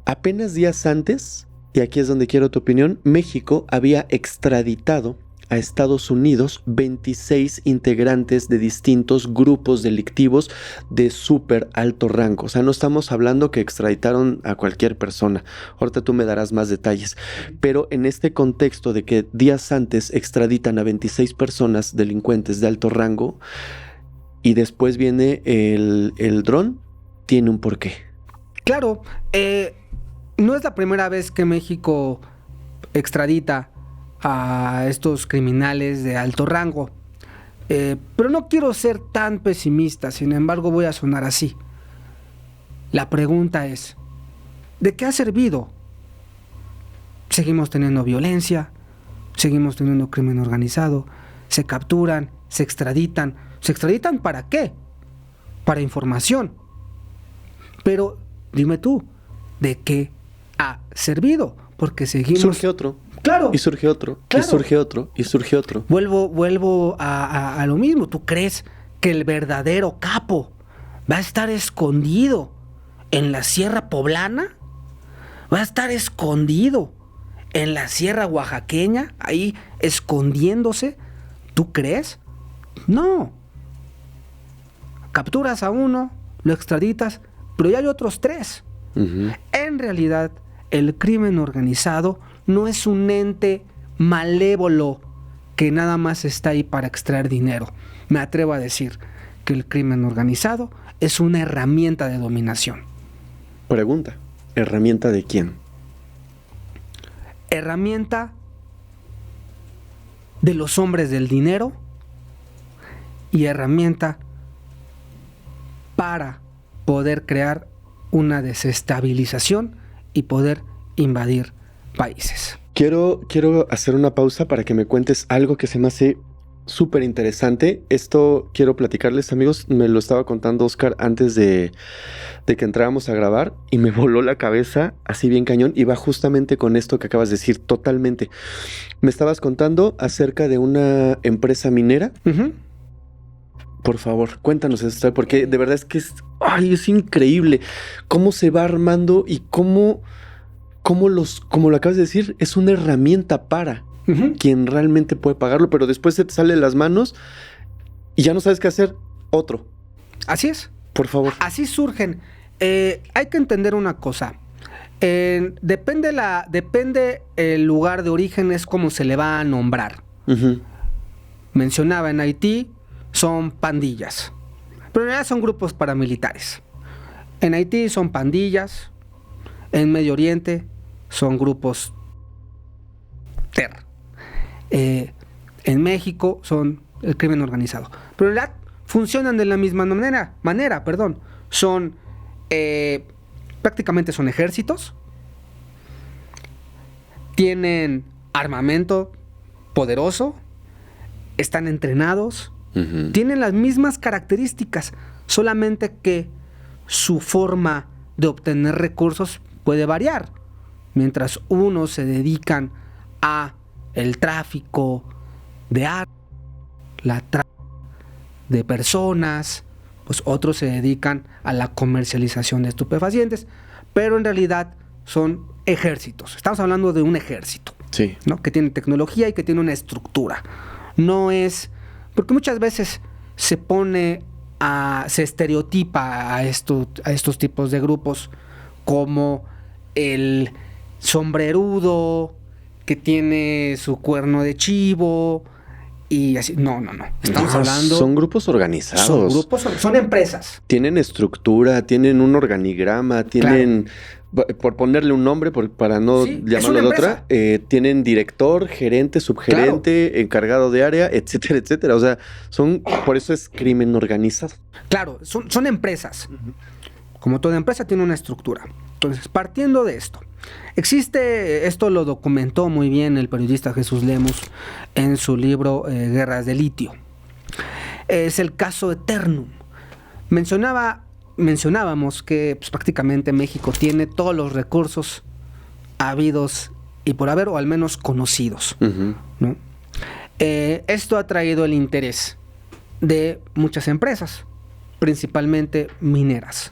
Apenas días antes, y aquí es donde quiero tu opinión, México había extraditado a Estados Unidos 26 integrantes de distintos grupos delictivos de súper alto rango. O sea, no estamos hablando que extraditaron a cualquier persona. Ahorita tú me darás más detalles. Pero en este contexto de que días antes extraditan a 26 personas delincuentes de alto rango y después viene el dron, tiene un porqué. Claro, no es la primera vez que México extradita a estos criminales de alto rango. Pero no quiero ser tan pesimista, sin embargo voy a sonar así. La pregunta es, ¿de qué ha servido? Seguimos teniendo violencia, seguimos teniendo crimen organizado, se capturan, se extraditan. ¿Se extraditan para qué? Para información. Pero dime tú, ¿de qué ha servido? Porque seguimos... Surge otro. Claro. Y surge otro, claro. Y surge otro, y surge otro. Vuelvo a lo mismo. ¿Tú crees que el verdadero capo va a estar escondido en la Sierra Poblana? ¿Va a estar escondido en la Sierra Oaxaqueña? Ahí escondiéndose. ¿Tú crees? No. Capturas a uno, lo extraditas, pero ya hay otros 3. Uh-huh. En realidad, el crimen organizado no es un ente malévolo que nada más está ahí para extraer dinero. Me atrevo a decir que el crimen organizado es una herramienta de dominación. Pregunta, ¿herramienta de quién? Herramienta de los hombres del dinero y herramienta para poder crear una desestabilización y poder invadir países. Quiero hacer una pausa para que me cuentes algo que se me hace súper interesante. Esto quiero platicarles, amigos. Me lo estaba contando Oscar antes de que entráramos a grabar y me voló la cabeza así bien cañón. Y va justamente con esto que acabas de decir, totalmente. Me estabas contando acerca de una empresa minera. Uh-huh. Por favor, cuéntanos esto, porque de verdad es que es increíble cómo se va armando y como lo acabas de decir, es una herramienta para quien realmente puede pagarlo, pero después se te sale de las manos y ya no sabes qué hacer. Otro. Así es. Por favor. Así surgen. Hay que entender una cosa. Depende el lugar de origen, es como se le va a nombrar. Uh-huh. Mencionaba en Haití, son pandillas, pero en realidad son grupos paramilitares. En Haití son pandillas, en Medio Oriente son grupos TER. En México son el crimen organizado. Pero en realidad funcionan de la misma manera. Son prácticamente son ejércitos. Tienen armamento poderoso. Están entrenados. Uh-huh. Tienen las mismas características. Solamente que su forma de obtener recursos puede variar. Mientras unos se dedican a el tráfico de armas, la trata de personas, pues otros se dedican a la comercialización de estupefacientes, pero en realidad son ejércitos. Estamos hablando de un ejército, sí, ¿no? Que tiene tecnología y que tiene una estructura. No es... Porque muchas veces se estereotipa a estos tipos de grupos como el sombrerudo que tiene su cuerno de chivo y así. No. Estamos hablando... Son grupos organizados. Son empresas. Tienen estructura, tienen un organigrama, tienen... Claro. Por ponerle un nombre, para no llamarlo de otra, tienen director, gerente, subgerente, claro, encargado de área, etcétera, etcétera. O sea, por eso es crimen organizado. Claro, son empresas. Uh-huh. Como toda empresa tiene una estructura. Entonces, partiendo de esto, esto lo documentó muy bien el periodista Jesús Lemus en su libro Guerras de Litio. Es el caso de Ternium. Mencionábamos que pues, prácticamente México tiene todos los recursos habidos y por haber, o al menos conocidos, ¿no? Esto ha traído el interés de muchas empresas, principalmente mineras.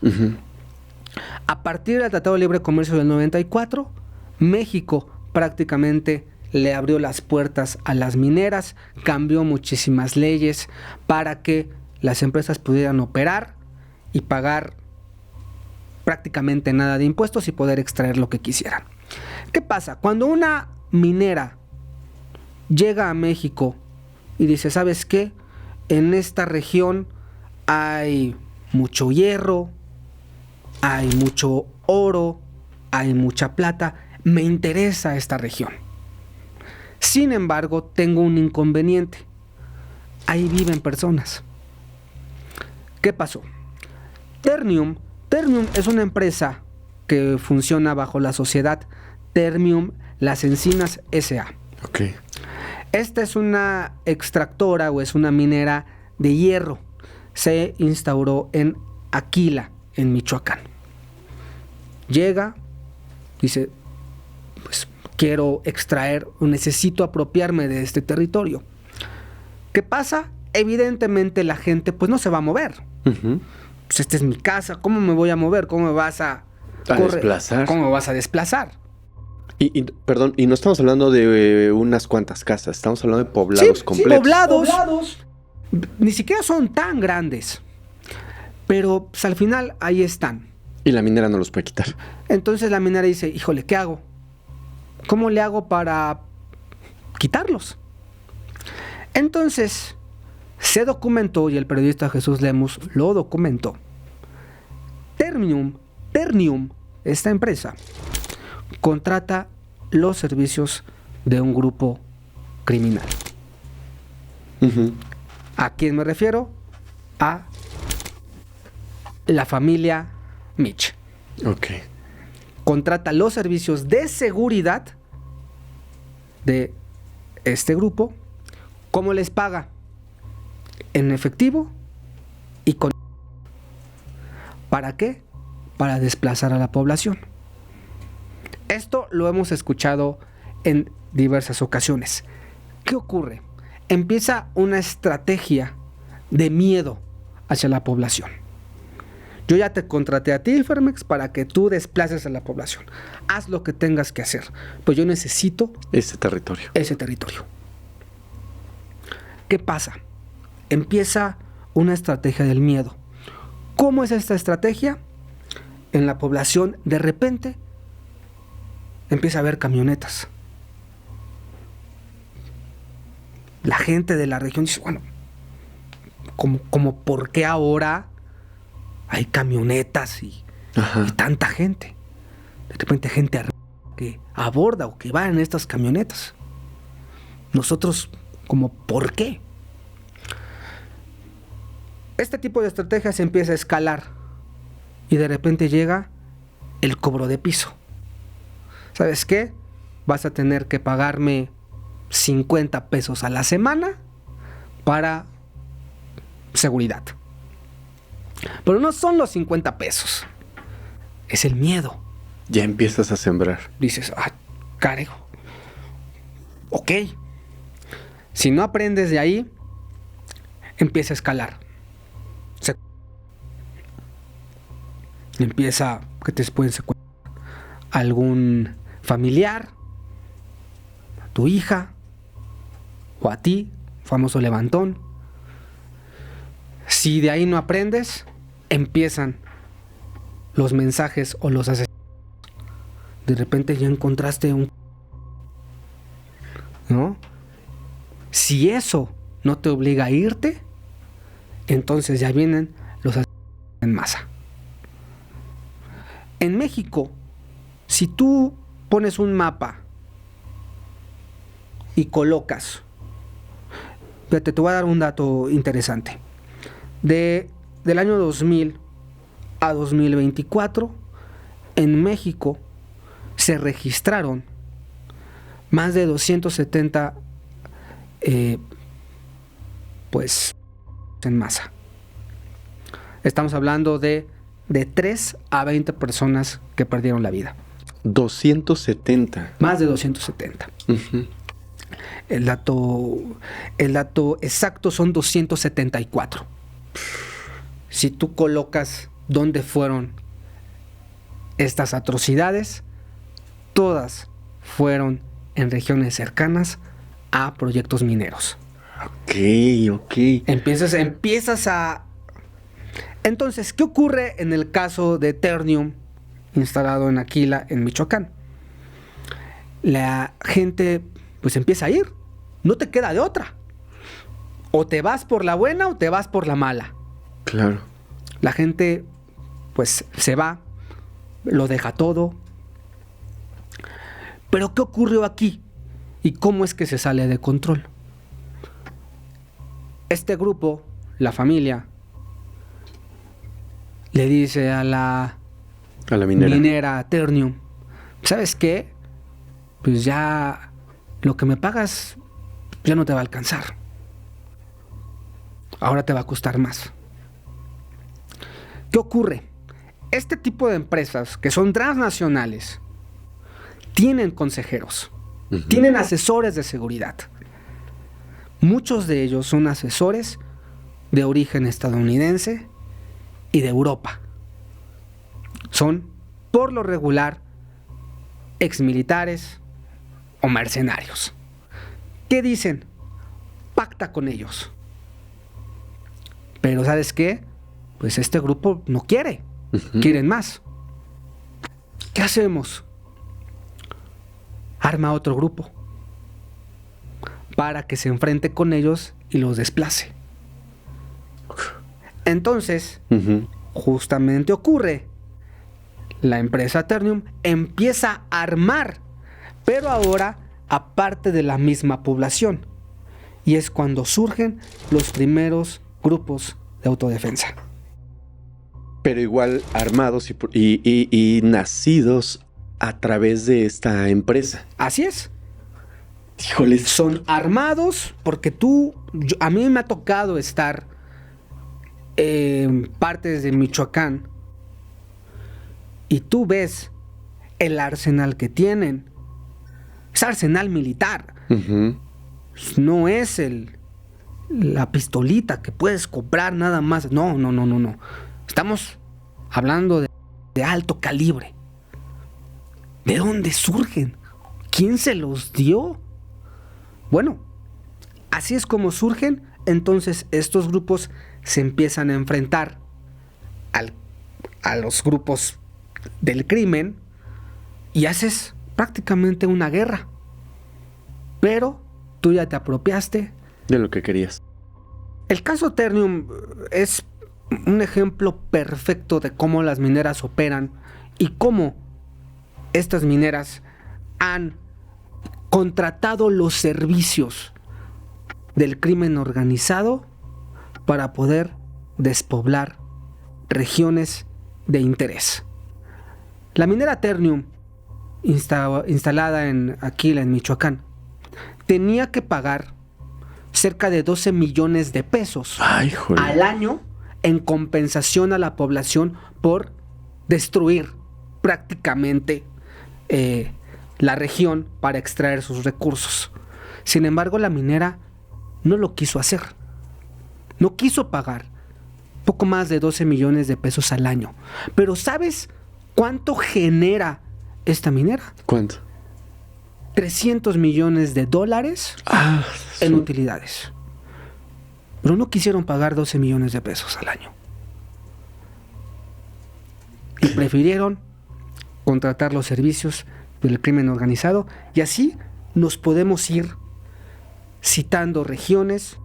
A partir del Tratado de Libre Comercio del 94, México prácticamente le abrió las puertas a las mineras, cambió muchísimas leyes para que las empresas pudieran operar y pagar prácticamente nada de impuestos y poder extraer lo que quisieran. ¿Qué pasa? Cuando una minera llega a México y dice, ¿sabes qué? En esta región hay mucho hierro, hay mucho oro, hay mucha plata, me interesa esta región. Sin embargo, tengo un inconveniente. Ahí viven personas. ¿Qué pasó? Ternium es una empresa que funciona bajo la sociedad Ternium Las Encinas S.A. Okay. Esta es una extractora o es una minera de hierro. Se instauró en Aquila, en Michoacán. Llega, dice, pues quiero extraer o necesito apropiarme de este territorio. ¿Qué pasa? Evidentemente la gente pues no se va a mover. Pues esta es mi casa, ¿cómo me voy a mover? ¿Cómo me vas a desplazar? ¿Cómo me vas a desplazar? Perdón, y no estamos hablando de unas cuantas casas, estamos hablando de poblados completos. Sí, poblados. Ni siquiera son tan grandes, pero pues, al final ahí están. Y la minera no los puede quitar. Entonces la minera dice, híjole, ¿qué hago? ¿Cómo le hago para quitarlos? Entonces se documentó, y el periodista Jesús Lemus lo documentó. Ternium, esta empresa, contrata los servicios de un grupo criminal. ¿A quién me refiero? A la familia Mitch. Ok. Contrata los servicios de seguridad de este grupo. ¿Cómo les paga? En efectivo y con... ¿Para qué? Para desplazar a la población. Esto lo hemos escuchado en diversas ocasiones. ¿Qué ocurre? Empieza una estrategia de miedo hacia la población. Yo ya te contraté a ti, Fermex, para que tú desplaces a la población. Haz lo que tengas que hacer. Pues yo necesito ese territorio. ¿Qué pasa? Empieza una estrategia del miedo. ¿Cómo es esta estrategia? En la población, de repente, empieza a haber camionetas. La gente de la región dice, bueno, como ¿por qué ahora hay camionetas y tanta gente? De repente gente que aborda o que va en estas camionetas. Nosotros, como ¿por qué? Este tipo de estrategia se empieza a escalar y de repente llega el cobro de piso. ¿Sabes qué? Vas a tener que pagarme 50 pesos a la semana para seguridad. Pero no son los 50 pesos. Es el miedo. Ya empiezas a sembrar. Dices, carajo. Ok. Si no aprendes de ahí, empieza a escalar. Empieza que te pueden secuestrar algún familiar, a tu hija o a ti, famoso levantón. Si de ahí no aprendes, empiezan los mensajes o los asesinatos. De repente ya encontraste ¿no? Si eso no te obliga a irte, entonces ya vienen los asesinatos en masa. En México, si tú pones un mapa y colocas, fíjate, te voy a dar un dato interesante. Del año 2000 a 2024, en México se registraron más de 270 pues en masa. Estamos hablando de 3 a 20 personas que perdieron la vida. 270. Más de 270. Uh-huh. El dato exacto son 274. Si tú colocas dónde fueron estas atrocidades, todas fueron en regiones cercanas a proyectos mineros. Ok. Empiezas a... Entonces, ¿qué ocurre en el caso de Ternium instalado en Aquila, en Michoacán? La gente pues empieza a ir. No te queda de otra. O te vas por la buena o te vas por la mala. Claro. La gente pues se va, lo deja todo. Pero ¿qué ocurrió aquí? ¿Y cómo es que se sale de control? Este grupo, la familia, le dice a la minera Ternium, ¿sabes qué? Pues ya lo que me pagas ya no te va a alcanzar. Ahora te va a costar más. ¿Qué ocurre? Este tipo de empresas que son transnacionales tienen consejeros, uh-huh, tienen asesores de seguridad. Muchos de ellos son asesores de origen estadounidense y de Europa. Son, por lo regular, exmilitares o mercenarios. ¿Qué dicen? Pacta con ellos. Pero ¿sabes qué? Pues este grupo no quiere. Uh-huh. Quieren más. ¿Qué hacemos? Arma otro grupo para que se enfrente con ellos y los desplace. Entonces, uh-huh, justamente ocurre. La empresa Ternium empieza a armar, pero ahora aparte de la misma población. Y es cuando surgen los primeros grupos de autodefensa. Pero igual armados y nacidos a través de esta empresa. Así es. Híjoles. Son armados porque a mí me ha tocado estar en partes de Michoacán y tú ves el arsenal que tienen. Es arsenal militar. Uh-huh. No es la pistolita que puedes comprar nada más. No. Estamos hablando de alto calibre. ¿De dónde surgen? ¿Quién se los dio? Bueno, así es como surgen. Entonces estos grupos se empiezan a enfrentar a los grupos del crimen y haces prácticamente una guerra. Pero tú ya te apropiaste de lo que querías. El caso Ternium es un ejemplo perfecto de cómo las mineras operan y cómo estas mineras han contratado los servicios del crimen organizado para poder despoblar regiones de interés. La minera Ternium, instalada en Aquila, en Michoacán, tenía que pagar cerca de 12 millones de pesos al año en compensación a la población por destruir prácticamente la región para extraer sus recursos. Sin embargo, la minera no lo quiso hacer. No quiso pagar poco más de 12 millones de pesos al año. Pero ¿sabes cuánto genera esta minera? ¿Cuánto? 300 millones de dólares en utilidades. Pero no quisieron pagar 12 millones de pesos al año. Y prefirieron contratar los servicios del crimen organizado. Y así nos podemos ir citando regiones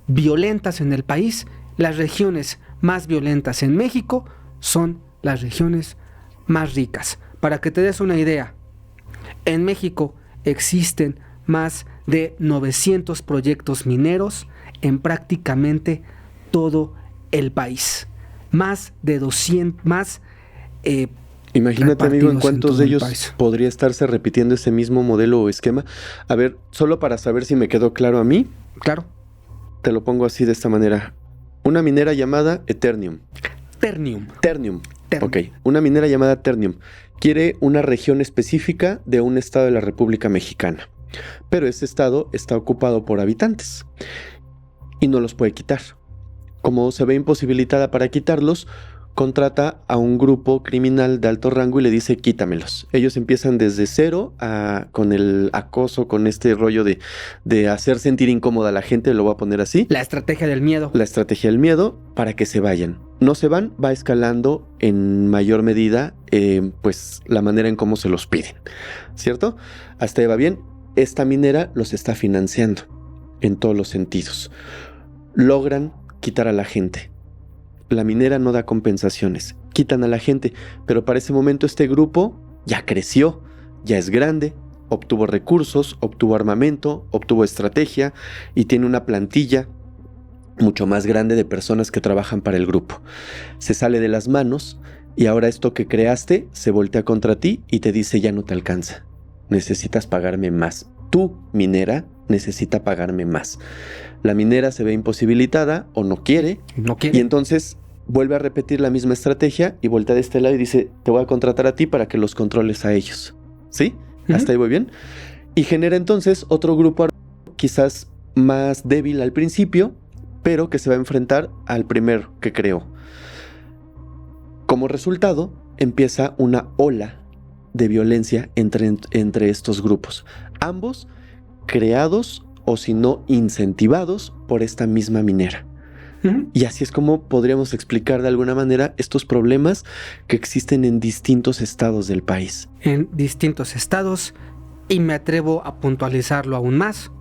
violentas en el país. Las regiones más violentas en México son las regiones más ricas. Para que te des una idea, en México existen más de 900 proyectos mineros en prácticamente todo el país. Más de 200, Imagínate, amigo, en repartidos cuántos todo de el ellos país. podría estarse repitiendo ese mismo modelo o esquema. A ver, solo para saber si me quedó claro a mí, Claro. te lo pongo así de esta manera. Una minera llamada Eternium. Ternium. Ternium. Ternium. Ok, una minera llamada Ternium quiere una región específica de un estado de la República Mexicana, pero ese estado está ocupado por habitantes y no los puede quitar. Como se ve imposibilitada para quitarlos, contrata a un grupo criminal de alto rango y le dice quítamelos. Ellos empiezan desde cero con el acoso, con este rollo de hacer sentir incómoda a la gente, lo voy a poner así. La estrategia del miedo. La estrategia del miedo para que se vayan. No se van, va escalando en mayor medida pues la manera en cómo se los piden, ¿cierto? Hasta ahí va bien. Esta minera los está financiando en todos los sentidos. Logran quitar a la gente. La minera no da compensaciones, quitan a la gente, pero para ese momento este grupo ya creció, ya es grande, obtuvo recursos, obtuvo armamento, obtuvo estrategia y tiene una plantilla mucho más grande de personas que trabajan para el grupo. Se sale de las manos y ahora esto que creaste se voltea contra ti y te dice ya no te alcanza, necesitas pagarme más. Tu minera necesita pagarme más. La minera se ve imposibilitada o no quiere. No quiere. Y entonces vuelve a repetir la misma estrategia y voltea de este lado y dice, te voy a contratar a ti para que los controles a ellos. ¿Sí? ¿Hasta ahí voy bien? Y genera entonces otro grupo quizás más débil al principio, pero que se va a enfrentar al primero que creó. Como resultado, empieza una ola de violencia entre estos grupos. Ambos creados o si no incentivados por esta misma minera. Y así es como podríamos explicar de alguna manera estos problemas que existen en distintos estados del país. En distintos estados, y me atrevo a puntualizarlo aún más,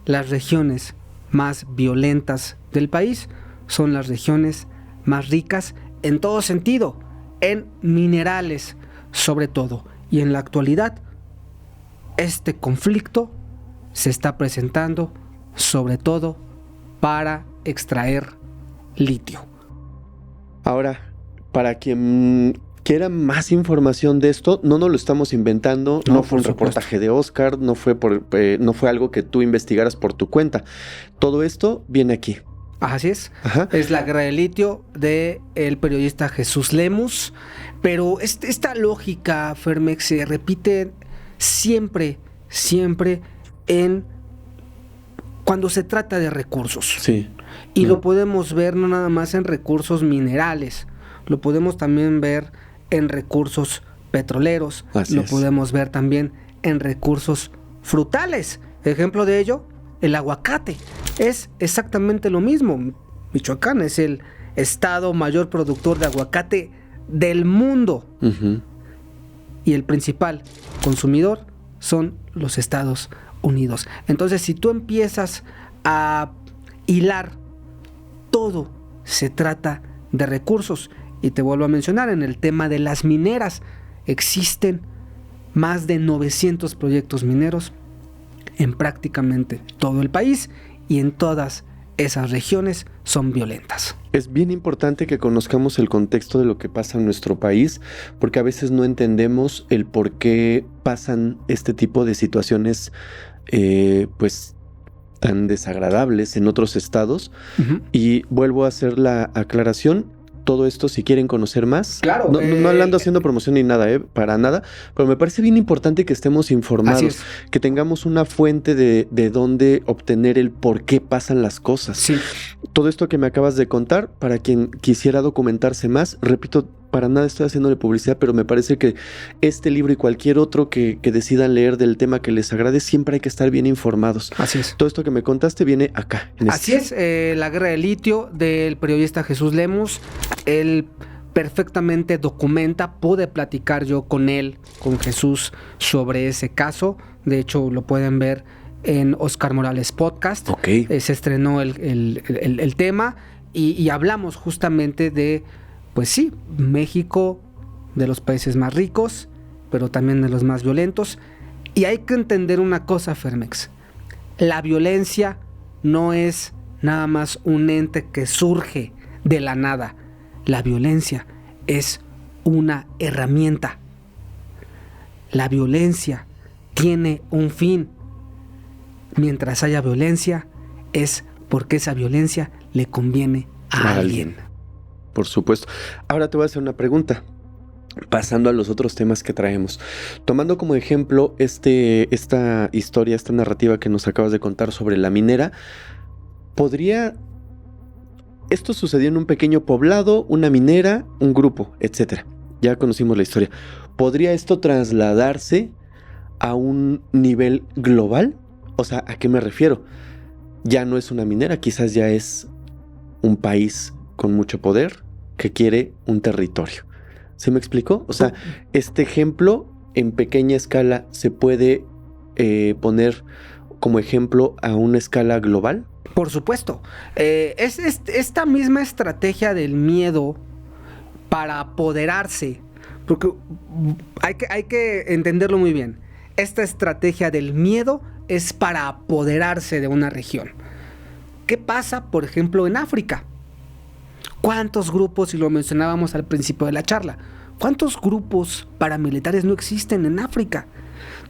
las regiones más violentas del país son las regiones más ricas en todo sentido, en minerales sobre todo. Y en la actualidad, este conflicto se está presentando sobre todo para extraer litio. Ahora, para quien quiera más información de esto, no nos lo estamos inventando, no fue un reportaje de Oscar, no fue algo que tú investigaras por tu cuenta. Todo esto viene aquí. Así es. Ajá. Es La Guerra del Litio del periodista Jesús Lemus. Pero esta lógica, Fermex, se repite siempre cuando se trata de recursos. Sí. Y lo podemos ver no nada más en recursos minerales, lo podemos también ver en recursos petroleros, podemos ver también en recursos frutales. Ejemplo de ello, el aguacate. Es exactamente lo mismo. Michoacán es el estado mayor productor de aguacate del mundo. Y el principal consumidor son los Estados Unidos. Entonces, si tú empiezas a hilar, todo se trata de recursos. Y te vuelvo a mencionar, en el tema de las mineras, existen más de 900 proyectos mineros en prácticamente todo el país, y en todas esas regiones son violentas. Es bien importante que conozcamos el contexto de lo que pasa en nuestro país, porque a veces no entendemos el por qué pasan este tipo de situaciones pues tan desagradables en otros estados. Y vuelvo a hacer la aclaración. Todo esto, si quieren conocer más, claro, no ando haciendo promoción ni nada, para nada, pero me parece bien importante que estemos informados, que tengamos una fuente de dónde obtener el por qué pasan las cosas. Sí. Todo esto que me acabas de contar, para quien quisiera documentarse más, repito, para nada estoy haciéndole publicidad, pero me parece que este libro y cualquier otro que decidan leer del tema que les agrade, siempre hay que estar bien informados. Así es. Todo esto que me contaste viene acá. Así es, La Guerra del Litio del periodista Jesús Lemus. Él perfectamente documenta, pude platicar yo con él, con Jesús, sobre ese caso. De hecho, lo pueden ver en Oscar Morales Podcast. Se estrenó el tema y hablamos justamente de, pues sí, México, de los países más ricos, pero también de los más violentos. Y hay que entender una cosa, Fermex. La violencia no es nada más un ente que surge de la nada. La violencia es una herramienta. La violencia tiene un fin. Mientras haya violencia, es porque esa violencia le conviene a alguien. Por supuesto. Ahora te voy a hacer una pregunta. Pasando a los otros temas que traemos. Tomando como ejemplo esta historia, esta narrativa que nos acabas de contar sobre la minera, esto sucedió en un pequeño poblado, una minera, un grupo, etcétera. Ya conocimos la historia. ¿Podría esto trasladarse a un nivel global? O sea, ¿a qué me refiero? Ya no es una minera, quizás ya es un país con mucho poder que quiere un territorio. ¿Sí me explicó? O sea, este ejemplo en pequeña escala se puede poner como ejemplo a una escala global. Por supuesto. Es esta misma estrategia del miedo para apoderarse, porque hay que entenderlo muy bien. Esta estrategia del miedo es para apoderarse de una región. ¿Qué pasa, por ejemplo, en África? ¿Cuántos grupos, y lo mencionábamos al principio de la charla, cuántos grupos paramilitares no existen en África?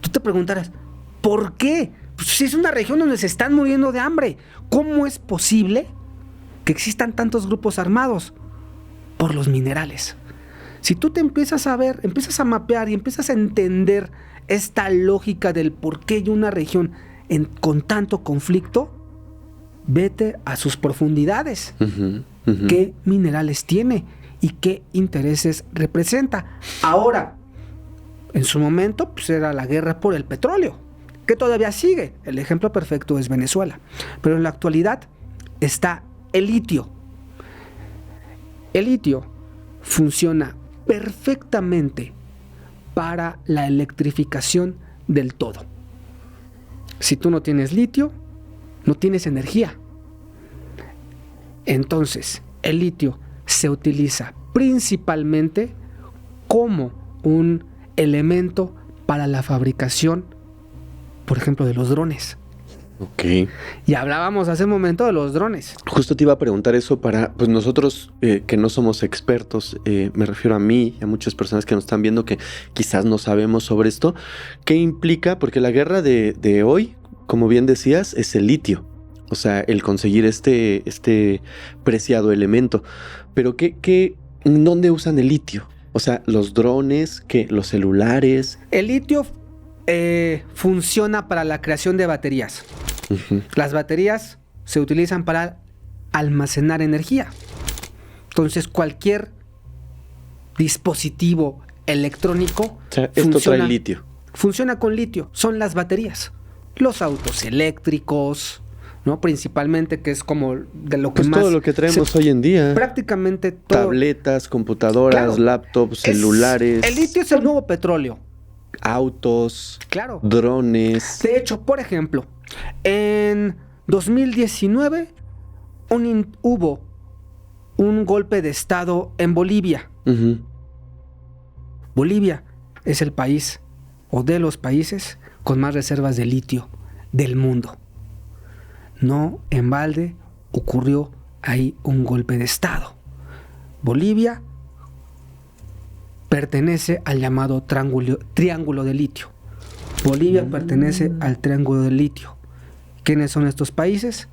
Tú te preguntarás, ¿por qué? Pues si es una región donde se están muriendo de hambre, ¿cómo es posible que existan tantos grupos armados? Por los minerales. Si tú te empiezas a ver, empiezas a mapear y empiezas a entender esta lógica del por qué hay una región con tanto conflicto, vete a sus profundidades. ¿Qué minerales tiene y qué intereses representa? Ahora, en su momento, pues era la guerra por el petróleo, que todavía sigue. El ejemplo perfecto es Venezuela. Pero en la actualidad está el litio. El litio funciona perfectamente para la electrificación del todo. Si tú no tienes litio, no tienes energía. Entonces, el litio se utiliza principalmente como un elemento para la fabricación, por ejemplo, de los drones. Ok. Y hablábamos hace un momento de los drones. Justo te iba a preguntar eso para, pues nosotros que no somos expertos, me refiero a mí y a muchas personas que nos están viendo que quizás no sabemos sobre esto. ¿Qué implica? Porque la guerra de hoy, como bien decías, es el litio. O sea, el conseguir este preciado elemento. Pero ¿dónde usan el litio? O sea, los drones, los celulares. El litio funciona para la creación de baterías. Las baterías se utilizan para almacenar energía. Entonces, cualquier dispositivo electrónico, o sea, esto trae litio. Funciona con litio. Son las baterías. Los autos eléctricos, ¿no? Principalmente, que es como de lo que pues más... todo lo que traemos hoy en día. Prácticamente todo. Tabletas, computadoras, claro, laptops, celulares. El litio es el nuevo petróleo. Autos. Claro. Drones. De hecho, por ejemplo, en 2019 hubo un golpe de estado en Bolivia. Bolivia es el país o de los países con más reservas de litio del mundo. No en balde ocurrió ahí un golpe de estado. Bolivia pertenece al llamado triángulo de litio. Bolivia pertenece al triángulo del litio. ¿Quiénes son estos países?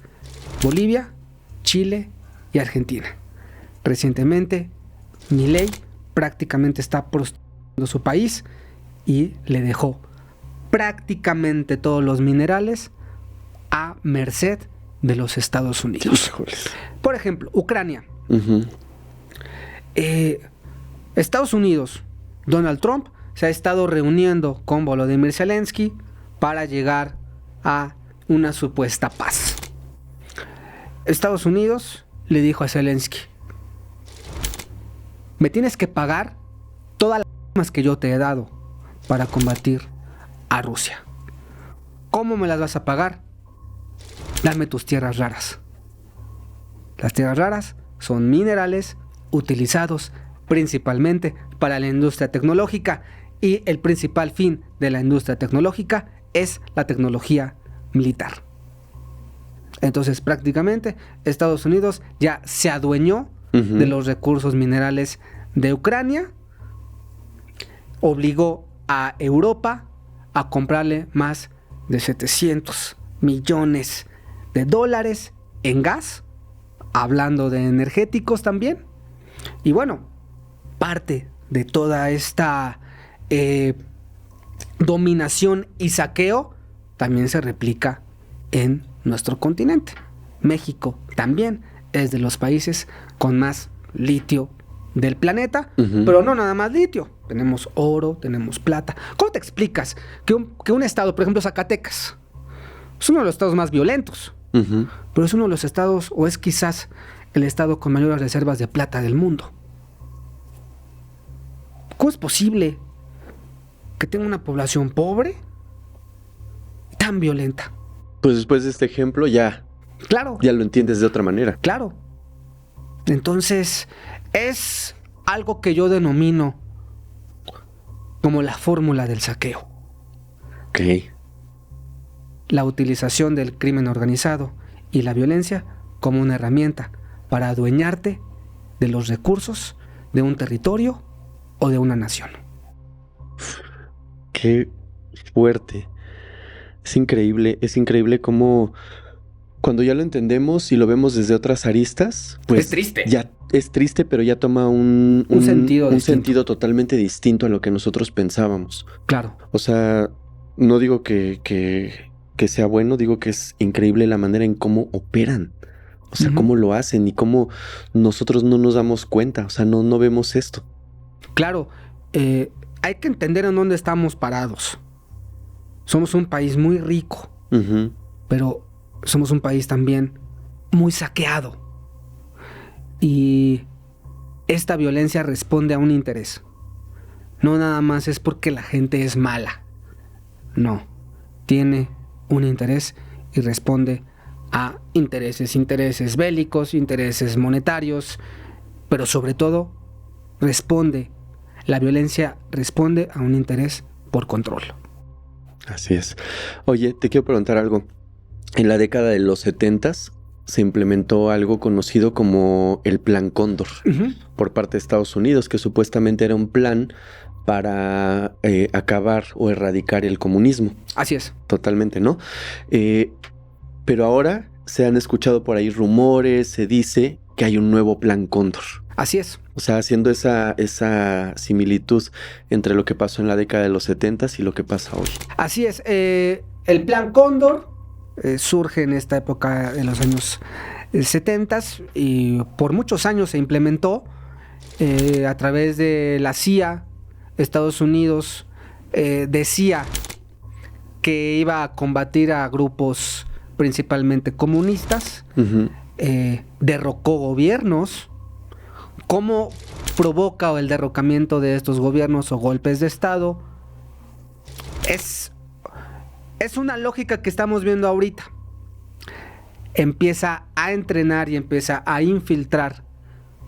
Bolivia, Chile y Argentina. Recientemente, Milei prácticamente está prostituyendo su país y le dejó prácticamente todos los minerales a merced de los Estados Unidos. Híjoles. Por ejemplo, Ucrania. Estados Unidos, Donald Trump se ha estado reuniendo con Volodymyr Zelensky para llegar a una supuesta paz. Estados Unidos le dijo a Zelensky: me tienes que pagar todas las armas que yo te he dado para combatir a Rusia. ¿Cómo me las vas a pagar? Dame tus tierras raras. Las tierras raras son minerales utilizados principalmente para la industria tecnológica, y el principal fin de la industria tecnológica es la tecnología militar. Entonces, prácticamente Estados Unidos ya se adueñó de los recursos minerales de Ucrania obligó a Europa a comprarle más de 700 millones de dólares en gas, hablando de energéticos también. Y bueno, parte de toda esta dominación y saqueo también se replica en nuestro continente. México también es de los países con más litio del planeta, pero no nada más litio. Tenemos oro, tenemos plata. ¿Cómo te explicas que un estado, por ejemplo Zacatecas, es uno de los estados más violentos, pero es uno de los estados, o es quizás el estado con mayores reservas de plata del mundo? ¿Cómo es posible que tenga una población pobre y tan violenta? Pues después de este ejemplo ya lo entiendes de otra manera. Claro. Entonces, es algo que yo denomino como la fórmula del saqueo. Ok. La utilización del crimen organizado y la violencia como una herramienta para adueñarte de los recursos de un territorio o de una nación. Qué fuerte. Es increíble cómo cuando ya lo entendemos y lo vemos desde otras aristas, pues es triste. Ya es triste, pero ya toma un sentido totalmente distinto a lo que nosotros pensábamos. Claro. O sea, no digo que sea bueno, digo que es increíble la manera en cómo operan. O sea, cómo lo hacen y cómo nosotros no nos damos cuenta. O sea, no vemos esto. Claro, hay que entender en dónde estamos parados. Somos un país muy rico, pero somos un país también muy saqueado. Y esta violencia responde a un interés. No nada más es porque la gente es mala. No, tiene un interés y responde a intereses bélicos, intereses monetarios, pero sobre todo la violencia responde a un interés por control. Así es. Oye, te quiero preguntar algo. En la década de los 70s se implementó algo conocido como el Plan Cóndor por parte de Estados Unidos, que supuestamente era un plan para acabar o erradicar el comunismo. Así es. Totalmente, ¿no? Pero ahora se han escuchado por ahí rumores, se dice que hay un nuevo Plan Cóndor. Así es. O sea, haciendo esa similitud entre lo que pasó en la década de los 70s y lo que pasa hoy. Así es. El Plan Cóndor surge en esta época de los años 70s y por muchos años se implementó a través de la CIA. Estados Unidos decía que iba a combatir a grupos principalmente comunistas, derrocó gobiernos. ¿Cómo provoca el derrocamiento de estos gobiernos o golpes de Estado? Es una lógica que estamos viendo ahorita. Empieza a entrenar y empieza a infiltrar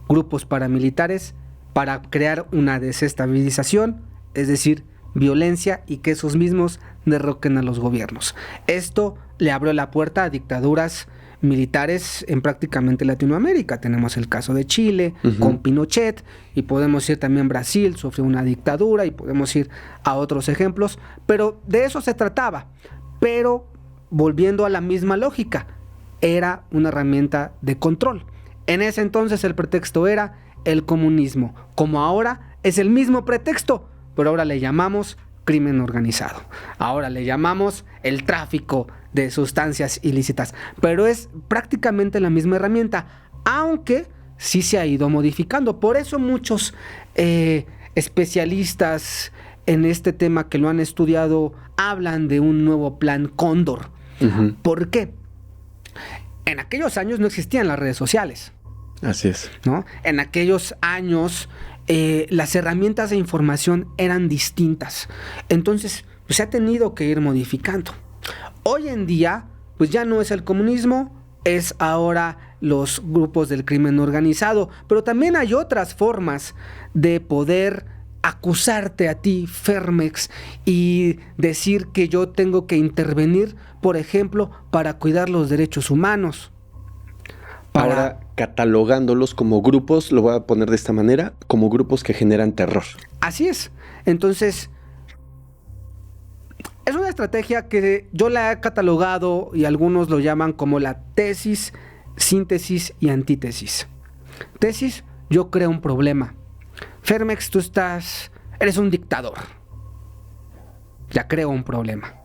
grupos paramilitares para crear una desestabilización, es decir, violencia, y que esos mismos derroquen a los gobiernos. Esto le abrió la puerta a dictaduras militares en prácticamente Latinoamérica. Tenemos el caso de Chile con Pinochet, y podemos ir también a Brasil, sufrió una dictadura, y podemos ir a otros ejemplos, pero de eso se trataba. Pero volviendo a la misma lógica, era una herramienta de control. En ese entonces el pretexto era el comunismo, como ahora es el mismo pretexto, pero ahora le llamamos crimen organizado. Ahora le llamamos el tráfico de sustancias ilícitas, pero es prácticamente la misma herramienta, aunque sí se ha ido modificando. Por eso muchos especialistas en este tema que lo han estudiado hablan de un nuevo plan Cóndor. ¿Por qué? En aquellos años no existían las redes sociales. Así es. ¿No? En aquellos años las herramientas de información eran distintas. Entonces, pues, se ha tenido que ir modificando. Hoy en día, pues ya no es el comunismo, es ahora los grupos del crimen organizado. Pero también hay otras formas de poder acusarte a ti, Fermex, y decir que yo tengo que intervenir, por ejemplo, para cuidar los derechos humanos, Ahora, catalogándolos como grupos, lo voy a poner de esta manera, como grupos que generan terror. Así es. Entonces, es una estrategia que yo la he catalogado y algunos lo llaman como la tesis, síntesis y antítesis. Tesis, yo creo un problema. Fermex, eres un dictador. Ya creo un problema.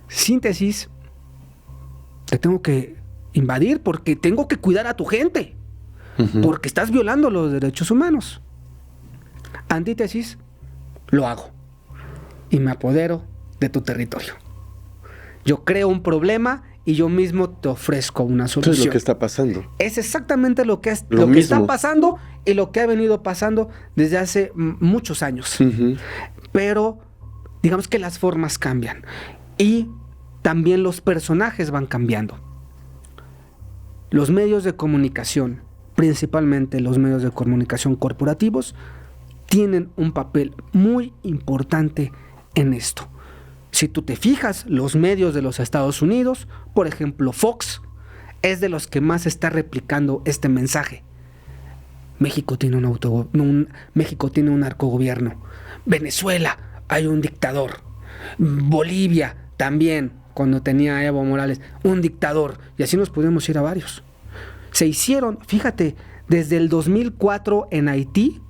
Síntesis, te tengo que invadir porque tengo que cuidar a tu gente. Porque estás violando los derechos humanos. Antítesis, lo hago. Y me apodero de tu territorio. Yo creo un problema y yo mismo te ofrezco una solución. Eso es lo que está pasando. Es exactamente lo que está pasando y lo que ha venido pasando desde hace muchos años. Pero digamos que las formas cambian y también los personajes van cambiando. Los medios de comunicación, principalmente los medios de comunicación corporativos, tienen un papel muy importante en esto. Si tú te fijas, los medios de los Estados Unidos, por ejemplo Fox, es de los que más está replicando este mensaje. México tiene México tiene un narcogobierno. Venezuela, hay un dictador. Bolivia, también, cuando tenía Evo Morales, un dictador. Y así nos podemos ir a varios. Se hicieron, fíjate, desde el 2004 en Haití,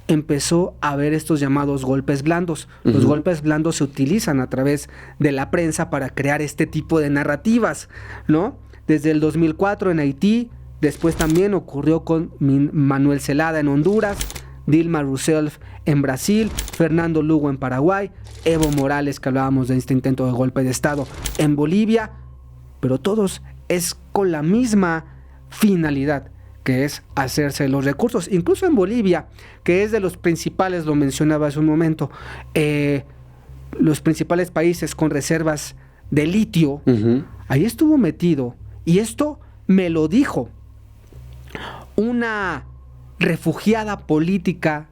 empezó a haber estos llamados golpes blandos. Los golpes blandos se utilizan a través de la prensa para crear este tipo de narrativas, ¿no? Desde el 2004 en Haití, después también ocurrió con Manuel Zelada en Honduras, Dilma Rousseff en Brasil, Fernando Lugo en Paraguay, Evo Morales, que hablábamos de este intento de golpe de Estado, en Bolivia, pero todos es con la misma finalidad, que es hacerse los recursos. Incluso en Bolivia, que es de los principales, lo mencionaba hace un momento, los principales países con reservas de litio, ahí estuvo metido, y esto me lo dijo una refugiada política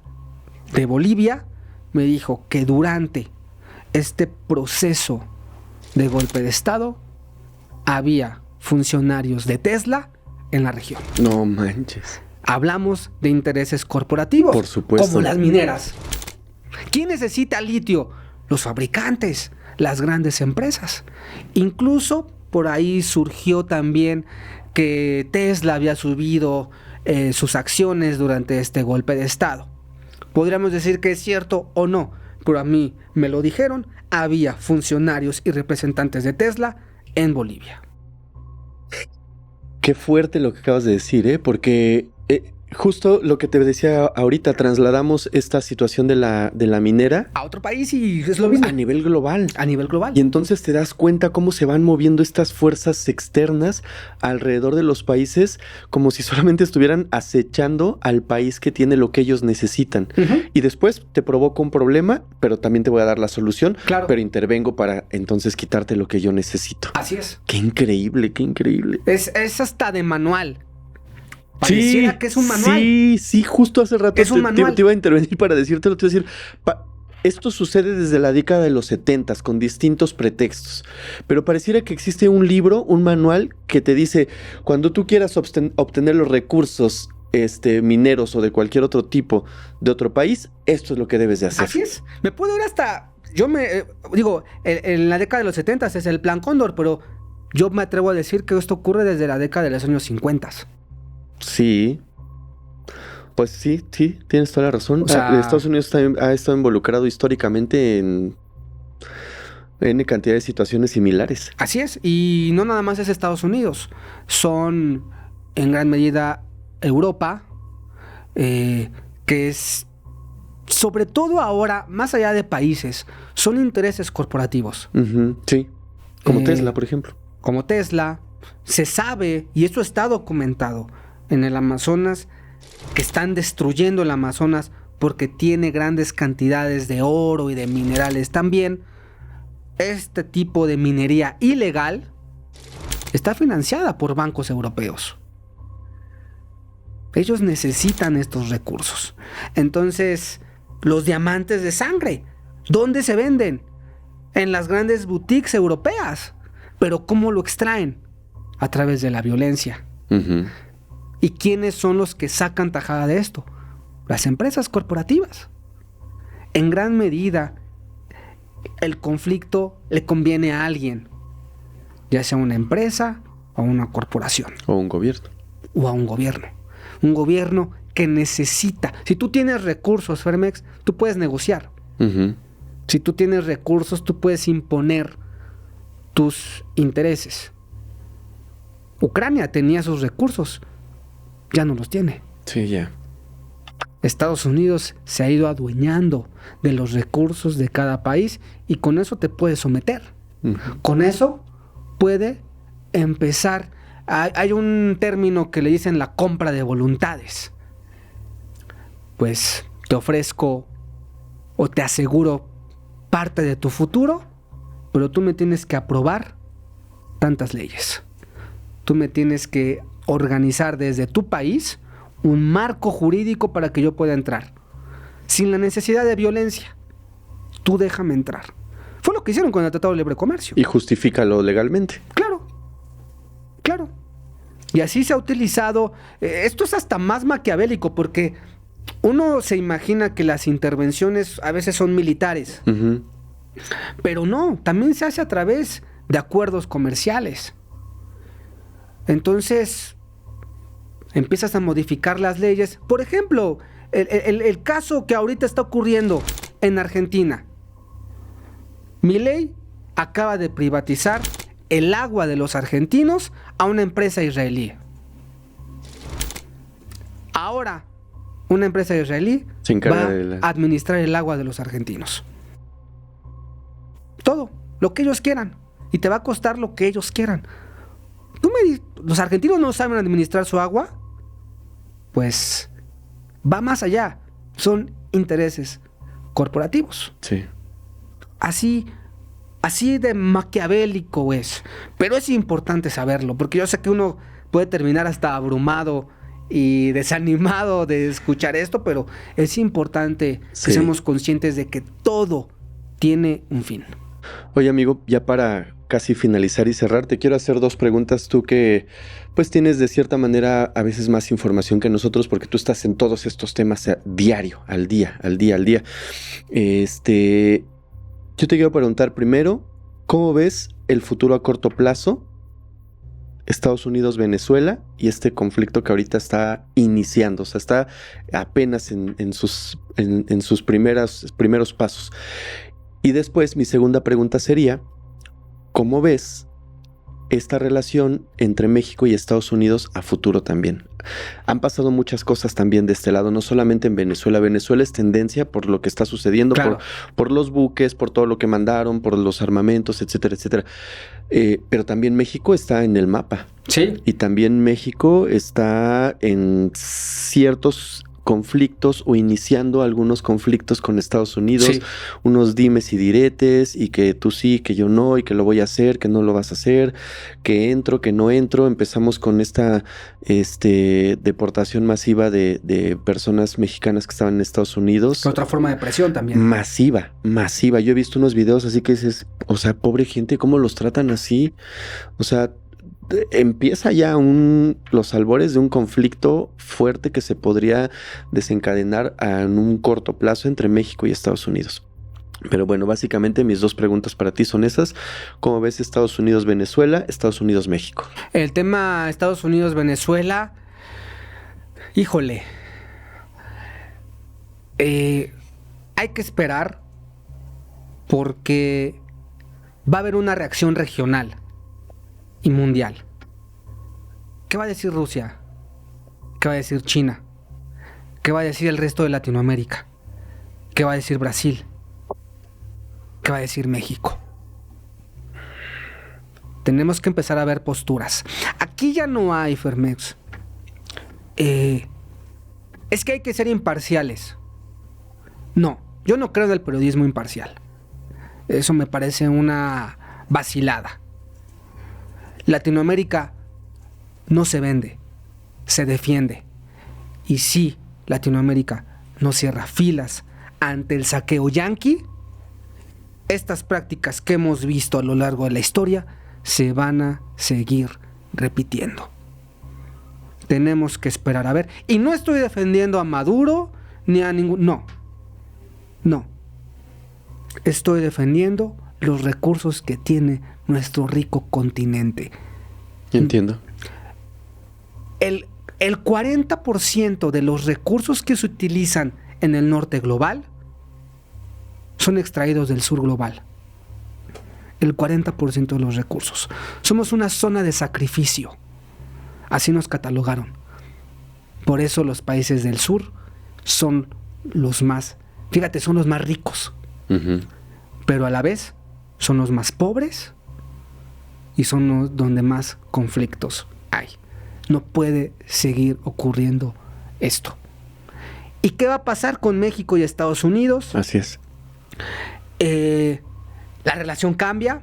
de Bolivia, me dijo que durante este proceso de golpe de Estado había funcionarios de Tesla en la región. No manches. Hablamos de intereses corporativos. Por supuesto. Como las mineras. ¿Quién necesita litio? Los fabricantes, las grandes empresas. Incluso por ahí surgió también que Tesla había subido sus acciones durante este golpe de Estado. Podríamos decir que es cierto o no, pero a mí me lo dijeron. Había funcionarios y representantes de Tesla en Bolivia. Qué fuerte lo que acabas de decir, porque justo lo que te decía ahorita, trasladamos esta situación de la minera a otro país y es lo mismo. A nivel global. A nivel global. Y entonces te das cuenta cómo se van moviendo estas fuerzas externas alrededor de los países, como si solamente estuvieran acechando al país que tiene lo que ellos necesitan. Y después te provoca un problema, pero también te voy a dar la solución. Claro. Pero intervengo para entonces quitarte lo que yo necesito. Así es. Qué increíble, qué increíble. Es hasta de manual. Pareciera que es un manual. Sí, justo hace rato es un manual. Te iba a intervenir para decírtelo, te iba a decir, esto sucede desde la década de los 70s con distintos pretextos, pero pareciera que existe un libro, un manual que te dice, cuando tú quieras obtener los recursos mineros o de cualquier otro tipo de otro país, esto es lo que debes de hacer. Así es. Me puedo ir hasta, en la década de los 70s es el Plan Cóndor, pero yo me atrevo a decir que esto ocurre desde la década de los años 50s. Sí, pues sí, tienes toda la razón. O sea, Estados Unidos ha estado involucrado históricamente en cantidad de situaciones similares. Así es, y no nada más es Estados Unidos, son en gran medida Europa, que es, sobre todo ahora, más allá de países, son intereses corporativos. Sí, como Tesla, por ejemplo. Como Tesla, se sabe, y esto está documentado, en el Amazonas, que están destruyendo el Amazonas porque tiene grandes cantidades de oro y de minerales. También este tipo de minería ilegal está financiada por bancos europeos. Ellos necesitan estos recursos. Entonces, los diamantes de sangre, ¿dónde se venden? En las grandes boutiques europeas. Pero ¿cómo lo extraen? A través de la violencia. Ujú. ¿Y quiénes son los que sacan tajada de esto? Las empresas corporativas. En gran medida, el conflicto le conviene a alguien, ya sea una empresa o una corporación. O un gobierno. O a un gobierno. Un gobierno que necesita. Si tú tienes recursos, Fermex, tú puedes negociar. Ujú. Si tú tienes recursos, tú puedes imponer tus intereses. Ucrania tenía sus recursos, ya no los tiene. Sí, ya. Estados Unidos se ha ido adueñando de los recursos de cada país y con eso te puede someter. Ujú. Con eso puede empezar. Hay un término que le dicen la compra de voluntades. Pues te ofrezco o te aseguro parte de tu futuro, pero tú me tienes que aprobar tantas leyes. Tú me tienes que organizar desde tu país un marco jurídico para que yo pueda entrar, sin la necesidad de violencia. Tú déjame entrar. Fue lo que hicieron con el Tratado de Libre Comercio. Y justifícalo legalmente. Claro, claro. Y así se ha utilizado. Esto es hasta más maquiavélico porque uno se imagina que las intervenciones a veces son militares. Ujú. Pero no, también se hace a través de acuerdos comerciales. Entonces, empiezas a modificar las leyes. Por ejemplo, el caso que ahorita está ocurriendo en Argentina. Milei acaba de privatizar el agua de los argentinos a una empresa israelí. Ahora, una empresa israelí Se encarga va de a administrar el agua de los argentinos. Todo, lo que ellos quieran. Y te va a costar lo que ellos quieran. ¿Los argentinos no saben administrar su agua? Pues va más allá. Son intereses corporativos. Sí. Así de maquiavélico es. Pero es importante saberlo, porque yo sé que uno puede terminar hasta abrumado y desanimado de escuchar esto, pero es importante que seamos conscientes de que todo tiene un fin. Oye, amigo, ya para casi finalizar y cerrar, te quiero hacer dos preguntas. Tú que pues tienes de cierta manera a veces más información que nosotros porque tú estás en todos estos temas diario, al día. Yo te quiero preguntar primero, ¿cómo ves el futuro a corto plazo? Estados Unidos, Venezuela y este conflicto que ahorita está iniciando, o sea, está apenas en sus primeros pasos. Y después mi segunda pregunta sería, ¿cómo ves esta relación entre México y Estados Unidos a futuro también? Han pasado muchas cosas también de este lado, no solamente en Venezuela. Venezuela es tendencia por lo que está sucediendo, claro, por los buques, por todo lo que mandaron, por los armamentos, etcétera, etcétera. Pero también México está en el mapa. Sí. Y también México está en ciertos conflictos o iniciando algunos conflictos con Estados Unidos, Sí. unos dimes y diretes, y que tú sí, que yo no, y que lo voy a hacer, que no lo vas a hacer, que entro, que no entro. Empezamos con esta deportación masiva de personas mexicanas que estaban en Estados Unidos. Otra forma de presión también. Masiva. Yo he visto unos videos así que dices, o sea, pobre gente, ¿cómo los tratan así? O sea, empieza ya los albores de un conflicto fuerte que se podría desencadenar en un corto plazo entre México y Estados Unidos. Pero bueno, básicamente mis dos preguntas para ti son esas. ¿Cómo ves Estados Unidos-Venezuela, Estados Unidos-México? El tema Estados Unidos-Venezuela, híjole, hay que esperar porque va a haber una reacción regional y mundial. ¿Qué va a decir Rusia? ¿Qué va a decir China? ¿Qué va a decir el resto de Latinoamérica? ¿Qué va a decir Brasil? ¿Qué va a decir México? Tenemos que empezar a ver posturas. Aquí ya no hay, Fermex. Es que hay que ser imparciales. No, yo no creo en el periodismo imparcial. Eso me parece una vacilada. Latinoamérica no se vende, se defiende. Y si Latinoamérica no cierra filas ante el saqueo yanqui, estas prácticas que hemos visto a lo largo de la historia se van a seguir repitiendo. tenemos que esperar a ver. Y no estoy defendiendo a Maduro ni a ningún... No. Estoy defendiendo los recursos que tiene nuestro rico continente. Entiendo. El 40% de los recursos que se utilizan en el norte global son extraídos del sur global. El 40% de los recursos. Somos una zona de sacrificio. Así nos catalogaron. Por eso los países del sur son los más, fíjate, son los más ricos. Pero a la vez son los más pobres y son los donde más conflictos hay. No puede seguir ocurriendo esto. ¿Y qué va a pasar con México y Estados Unidos? Así es. La relación cambia,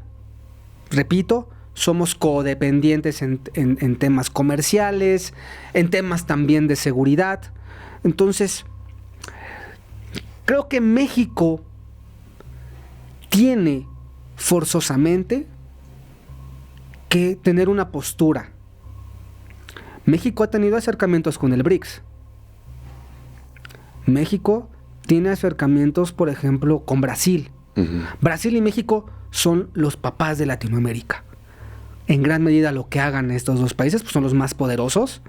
repito, somos codependientes en temas comerciales, en temas también de seguridad. Entonces, creo que México tiene forzosamente que tener una postura. México ha tenido acercamientos con el BRICS. México tiene acercamientos, por ejemplo, con Brasil. Brasil y México son los papás de Latinoamérica. En gran medida lo que hagan estos dos países pues son los más poderosos,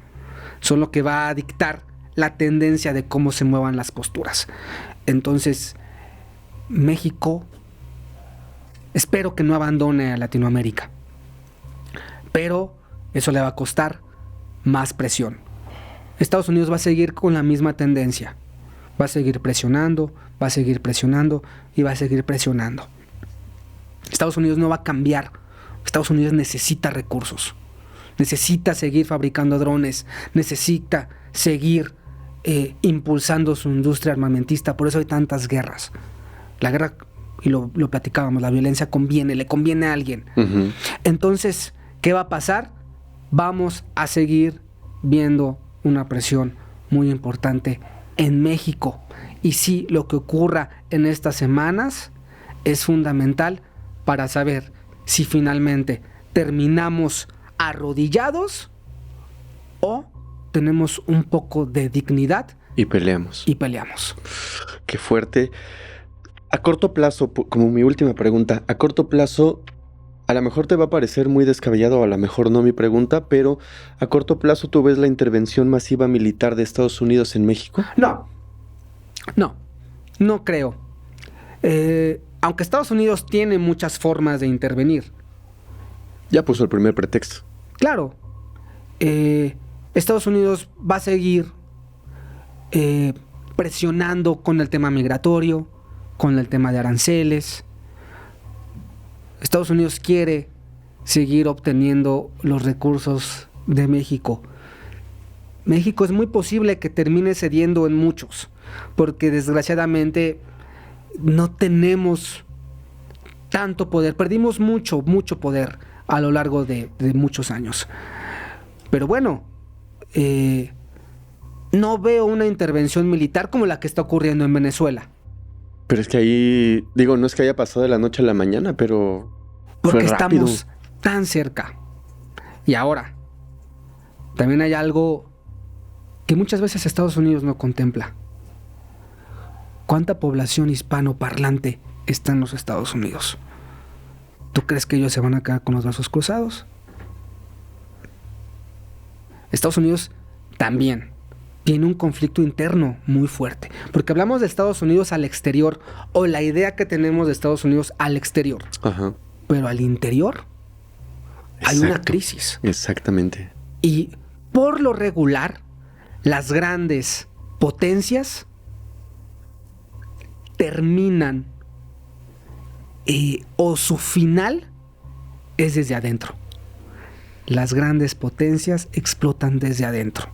son lo que va a dictar la tendencia de cómo se muevan las posturas. Entonces, México, espero que no abandone a Latinoamérica, pero eso le va a costar más presión. Estados Unidos va a seguir con la misma tendencia, va a seguir presionando, va a seguir presionando y va a seguir presionando. Estados Unidos no va a cambiar. Estados Unidos necesita recursos, necesita seguir fabricando drones, necesita seguir impulsando su industria armamentista. Por eso hay tantas guerras. La guerra, y lo platicábamos, la violencia le conviene a alguien. Entonces, ¿qué va a pasar? Vamos a seguir viendo una presión muy importante en México. Y sí, lo que ocurra en estas semanas es fundamental para saber si finalmente terminamos arrodillados o tenemos un poco de dignidad y peleamos. Qué fuerte. A corto plazo, como mi última pregunta, a corto plazo, a lo mejor te va a parecer muy descabellado, o a lo mejor no mi pregunta, pero a corto plazo, ¿tú ves la intervención masiva militar de Estados Unidos en México? No creo. Aunque Estados Unidos tiene muchas formas de intervenir. Ya puso el primer pretexto. Claro. Estados Unidos va a seguir presionando con el tema migratorio, con el tema de aranceles. Estados Unidos quiere seguir obteniendo los recursos de México. México es muy posible que termine cediendo en muchos, porque desgraciadamente no tenemos tanto poder. Perdimos mucho poder a lo largo de muchos años. Pero bueno, no veo una intervención militar como la que está ocurriendo en Venezuela. Pero es que ahí, no es que haya pasado de la noche a la mañana, pero porque fue rápido. Estamos tan cerca. Y ahora, también hay algo que muchas veces Estados Unidos no contempla. ¿Cuánta población hispanoparlante está en los Estados Unidos? ¿Tú crees que ellos se van a quedar con los brazos cruzados? Estados Unidos también tiene un conflicto interno muy fuerte, porque hablamos de Estados Unidos al exterior, o la idea que tenemos de Estados Unidos al exterior. Ajá. Pero al interior hay una crisis. Exactamente. Y por lo regular, las grandes potencias terminan o su final es desde adentro. Las grandes potencias explotan desde adentro.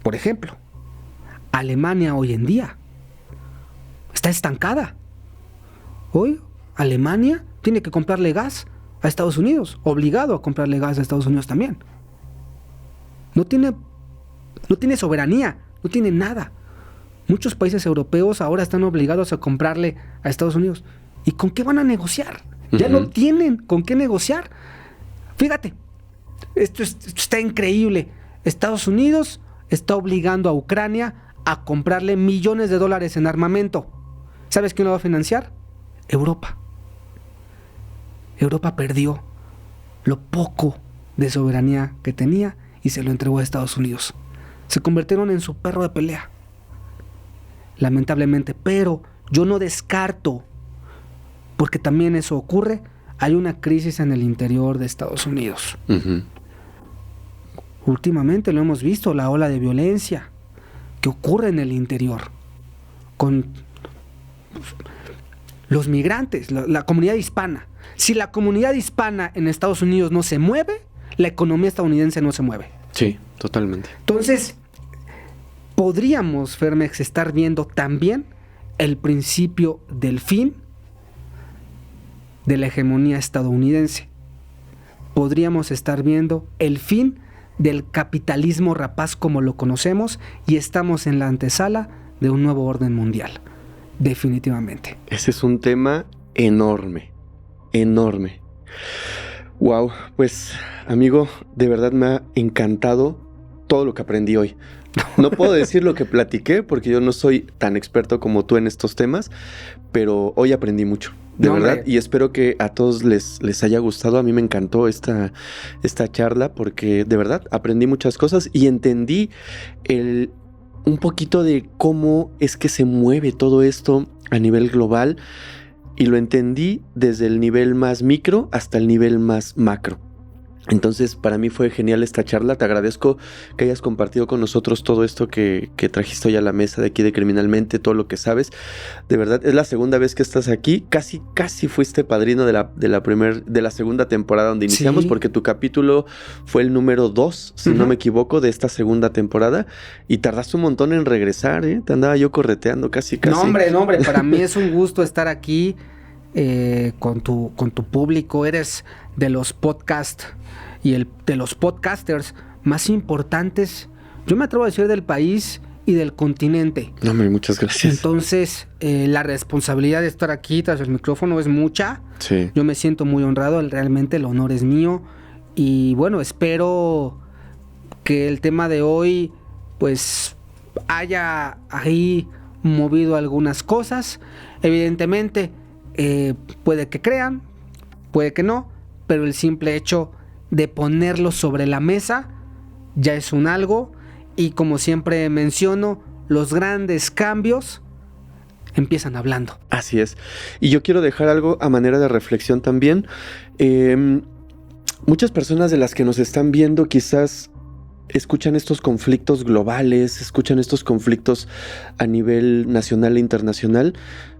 Por ejemplo, Alemania hoy en día está estancada. Hoy Alemania tiene que comprarle gas a Estados Unidos, obligado a comprarle gas a Estados Unidos también. No tiene soberanía, no tiene nada. Muchos países europeos ahora están obligados a comprarle a Estados Unidos. ¿Y con qué van a negociar? Ya no tienen con qué negociar. Fíjate, esto está increíble. Estados Unidos está obligando a Ucrania a comprarle millones de dólares en armamento. ¿Sabes quién lo va a financiar? Europa. Europa perdió lo poco de soberanía que tenía y se lo entregó a Estados Unidos. Se convirtieron en su perro de pelea. Lamentablemente, pero yo no descarto, porque también eso ocurre, hay una crisis en el interior de Estados Unidos. Últimamente lo hemos visto, la ola de violencia que ocurre en el interior con los migrantes, la comunidad hispana. Si la comunidad hispana en Estados Unidos no se mueve, la economía estadounidense no se mueve. Sí, totalmente. Entonces, podríamos, Fermex, estar viendo también el principio del fin de la hegemonía estadounidense. Podríamos estar viendo el fin del capitalismo rapaz como lo conocemos y estamos en la antesala de un nuevo orden mundial. Definitivamente. Ese es un tema enorme, enorme. Wow, pues amigo, de verdad me ha encantado todo lo que aprendí hoy. No puedo decir lo que platiqué porque yo no soy tan experto como tú en estos temas, pero hoy aprendí mucho, de verdad, y espero que a todos les haya gustado. A mí me encantó esta charla porque de verdad aprendí muchas cosas y entendí un poquito de cómo es que se mueve todo esto a nivel global, y lo entendí desde el nivel más micro hasta el nivel más macro. Entonces, para mí fue genial esta charla. Te agradezco que hayas compartido con nosotros todo esto que trajiste hoy a la mesa de aquí de Criminalmente, todo lo que sabes. De verdad, es la segunda vez que estás aquí. Casi fuiste padrino de la segunda temporada donde iniciamos, sí, porque tu capítulo fue el número 2, si no me equivoco, de esta segunda temporada. Y tardaste un montón en regresar, ¿eh? Te andaba yo correteando casi. No, hombre, para mí es un gusto estar aquí con tu público. Eres de los podcasts y de los podcasters más importantes, yo me atrevo a decir, del país y del continente. No, hombre, muchas gracias. Entonces, la responsabilidad de estar aquí tras el micrófono es mucha. Sí. Yo me siento muy honrado, realmente el honor es mío. Y bueno, espero que el tema de hoy pues haya ahí movido algunas cosas. Evidentemente, puede que crean, puede que no, pero el simple hecho de ponerlo sobre la mesa ya es un algo. Y como siempre menciono, los grandes cambios empiezan hablando. Así es. Y yo quiero dejar algo a manera de reflexión también. Muchas personas de las que nos están viendo quizás escuchan estos conflictos globales, escuchan estos conflictos a nivel nacional e internacional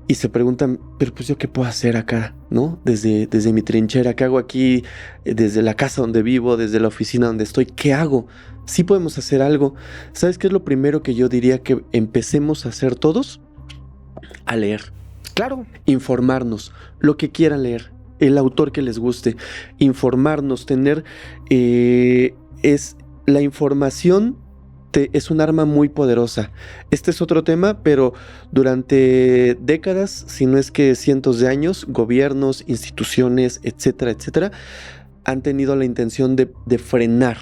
y se preguntan, pero pues yo qué puedo hacer acá, ¿no? Desde mi trinchera, ¿qué hago aquí? Desde la casa donde vivo, desde la oficina donde estoy, ¿qué hago? Sí podemos hacer algo. ¿Sabes qué es lo primero que yo diría que empecemos a hacer todos? A leer. Claro. Informarnos, lo que quieran leer, el autor que les guste, informarnos, tener la información es un arma muy poderosa. Este es otro tema, pero durante décadas, si no es que cientos de años, gobiernos, instituciones, etcétera, etcétera, han tenido la intención de frenar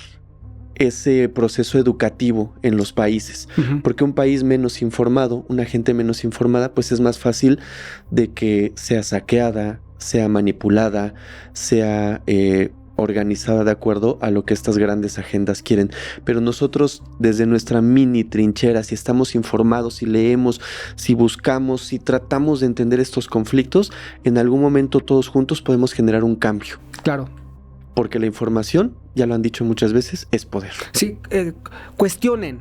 ese proceso educativo en los países. Porque un país menos informado, una gente menos informada, pues es más fácil de que sea saqueada, sea manipulada, sea organizada de acuerdo a lo que estas grandes agendas quieren. Pero nosotros, desde nuestra mini trinchera, si estamos informados, si leemos, si buscamos, si tratamos de entender estos conflictos, en algún momento todos juntos podemos generar un cambio. Claro. Porque la información, ya lo han dicho muchas veces, es poder. Sí, cuestionen.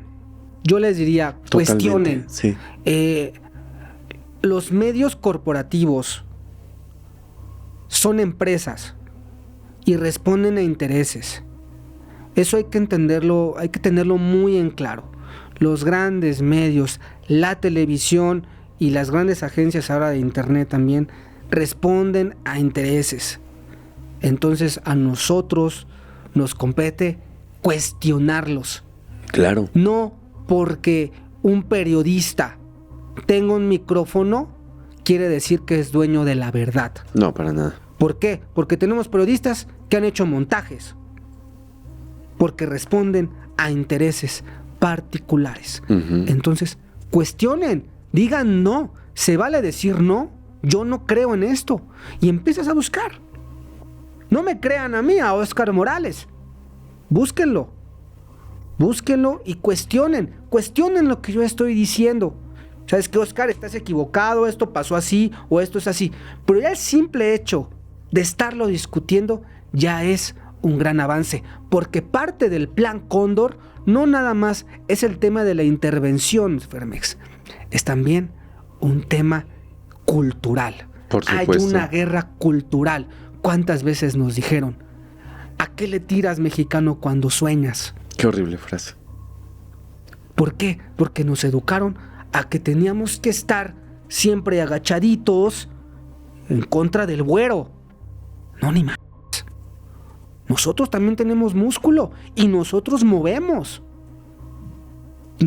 Yo les diría, cuestionen. Sí. Los medios corporativos son empresas y responden a intereses. Eso hay que entenderlo, hay que tenerlo muy en claro. Los grandes medios, la televisión y las grandes agencias ahora de internet también responden a intereses. Entonces a nosotros nos compete cuestionarlos. Claro. No porque un periodista tenga un micrófono quiere decir que es dueño de la verdad. No, para nada. ¿Por qué? Porque tenemos periodistas que han hecho montajes. porque responden a intereses particulares. Entonces, cuestionen, digan no, se vale decir no, yo no creo en esto, y empiezas a buscar. No me crean a mí, a Óscar Morales, búsquenlo y cuestionen lo que yo estoy diciendo. ¿Sabes qué, Óscar? Estás equivocado, esto pasó así o esto es así. Pero ya el simple hecho de estarlo discutiendo ya es un gran avance, porque parte del Plan Cóndor no nada más es el tema de la intervención, Fermex, es también un tema cultural. Por supuesto. Hay una guerra cultural. ¿Cuántas veces nos dijeron, ¿a qué le tiras, mexicano, cuando sueñas? Qué horrible frase. ¿Por qué? Porque nos educaron a que teníamos que estar siempre agachaditos en contra del güero. No, ni más. Nosotros también tenemos músculo y nosotros movemos.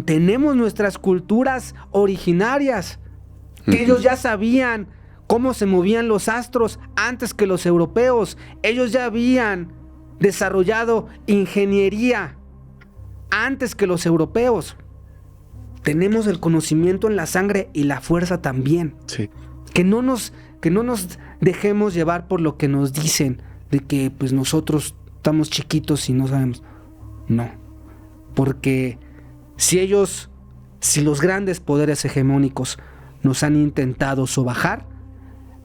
Tenemos nuestras culturas originarias. Ellos ya sabían cómo se movían los astros antes que los europeos. Ellos ya habían desarrollado ingeniería antes que los europeos. Tenemos el conocimiento en la sangre y la fuerza también. Sí. Que no nos dejemos llevar por lo que nos dicen, de que pues nosotros estamos chiquitos y no sabemos. No. Porque si los grandes poderes hegemónicos nos han intentado sobajar,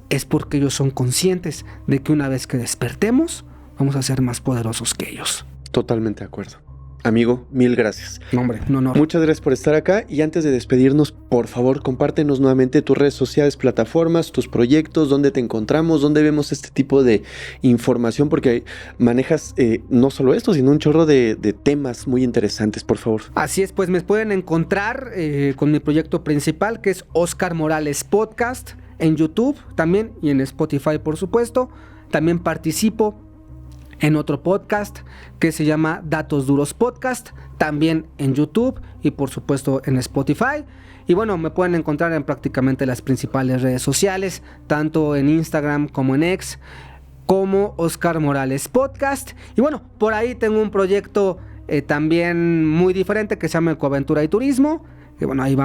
es porque ellos son conscientes de que una vez que despertemos, vamos a ser más poderosos que ellos. Totalmente de acuerdo. Amigo, mil gracias. No, hombre, un honor. Muchas gracias por estar acá, y antes de despedirnos, por favor, compártenos nuevamente tus redes sociales, plataformas, tus proyectos, dónde te encontramos, dónde vemos este tipo de información, porque manejas no solo esto, sino un chorro de temas muy interesantes, por favor. Así es, pues me pueden encontrar con mi proyecto principal, que es Óscar Morales Podcast, en YouTube también y en Spotify, por supuesto. También participo en otro podcast que se llama Datos Duros Podcast, también en YouTube y por supuesto en Spotify. Y bueno, me pueden encontrar en prácticamente las principales redes sociales, tanto en Instagram como en X, como Óscar Morales Podcast. Y bueno, por ahí tengo un proyecto también muy diferente que se llama Ecoaventura y Turismo. Y bueno, ahí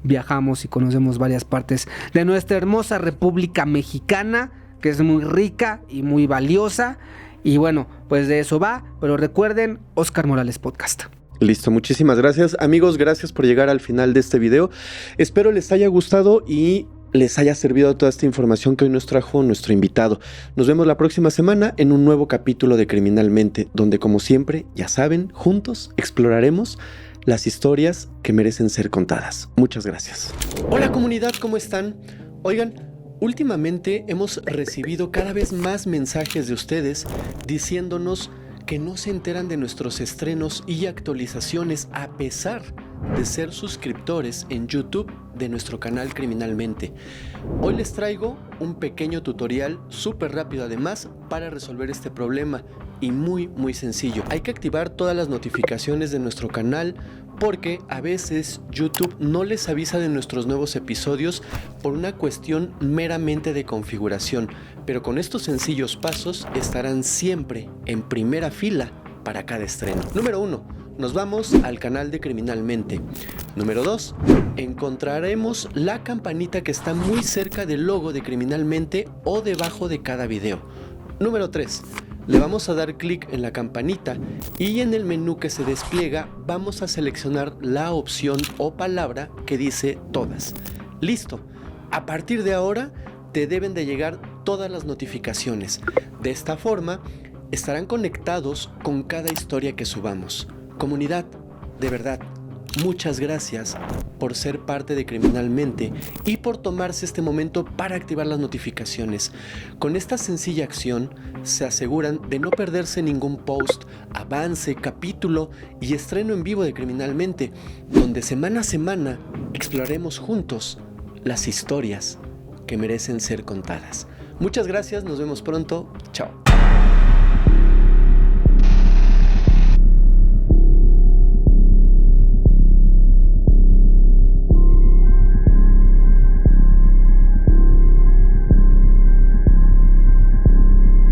viajamos y conocemos varias partes de nuestra hermosa República Mexicana, que es muy rica y muy valiosa. Y bueno, pues de eso va, pero recuerden, Óscar Morales Podcast. Listo, muchísimas gracias. Amigos, gracias por llegar al final de este video. Espero les haya gustado y les haya servido toda esta información que hoy nos trajo nuestro invitado. Nos vemos la próxima semana en un nuevo capítulo de Criminalmente, donde como siempre, ya saben, juntos exploraremos las historias que merecen ser contadas. Muchas gracias. Hola comunidad, ¿cómo están? Oigan, últimamente hemos recibido cada vez más mensajes de ustedes diciéndonos que no se enteran de nuestros estrenos y actualizaciones a pesar de ser suscriptores en YouTube de nuestro canal Criminalmente. Hoy les traigo un pequeño tutorial súper rápido además para resolver este problema y muy sencillo. Hay que activar todas las notificaciones de nuestro canal porque a veces YouTube no les avisa de nuestros nuevos episodios por una cuestión meramente de configuración, pero con estos sencillos pasos estarán siempre en primera fila para cada estreno. Número 1. Nos vamos al canal de Criminalmente. Número 2. Encontraremos la campanita que está muy cerca del logo de Criminalmente o debajo de cada video. Número 3. Le vamos a dar clic en la campanita y en el menú que se despliega vamos a seleccionar la opción o palabra que dice todas. Listo. A partir de ahora te deben de llegar todas las notificaciones. De esta forma estarán conectados con cada historia que subamos. Comunidad, de verdad, muchas gracias por ser parte de Criminalmente y por tomarse este momento para activar las notificaciones. Con esta sencilla acción se aseguran de no perderse ningún post, avance, capítulo y estreno en vivo de Criminalmente, donde semana a semana exploraremos juntos las historias que merecen ser contadas. Muchas gracias, nos vemos pronto, chao.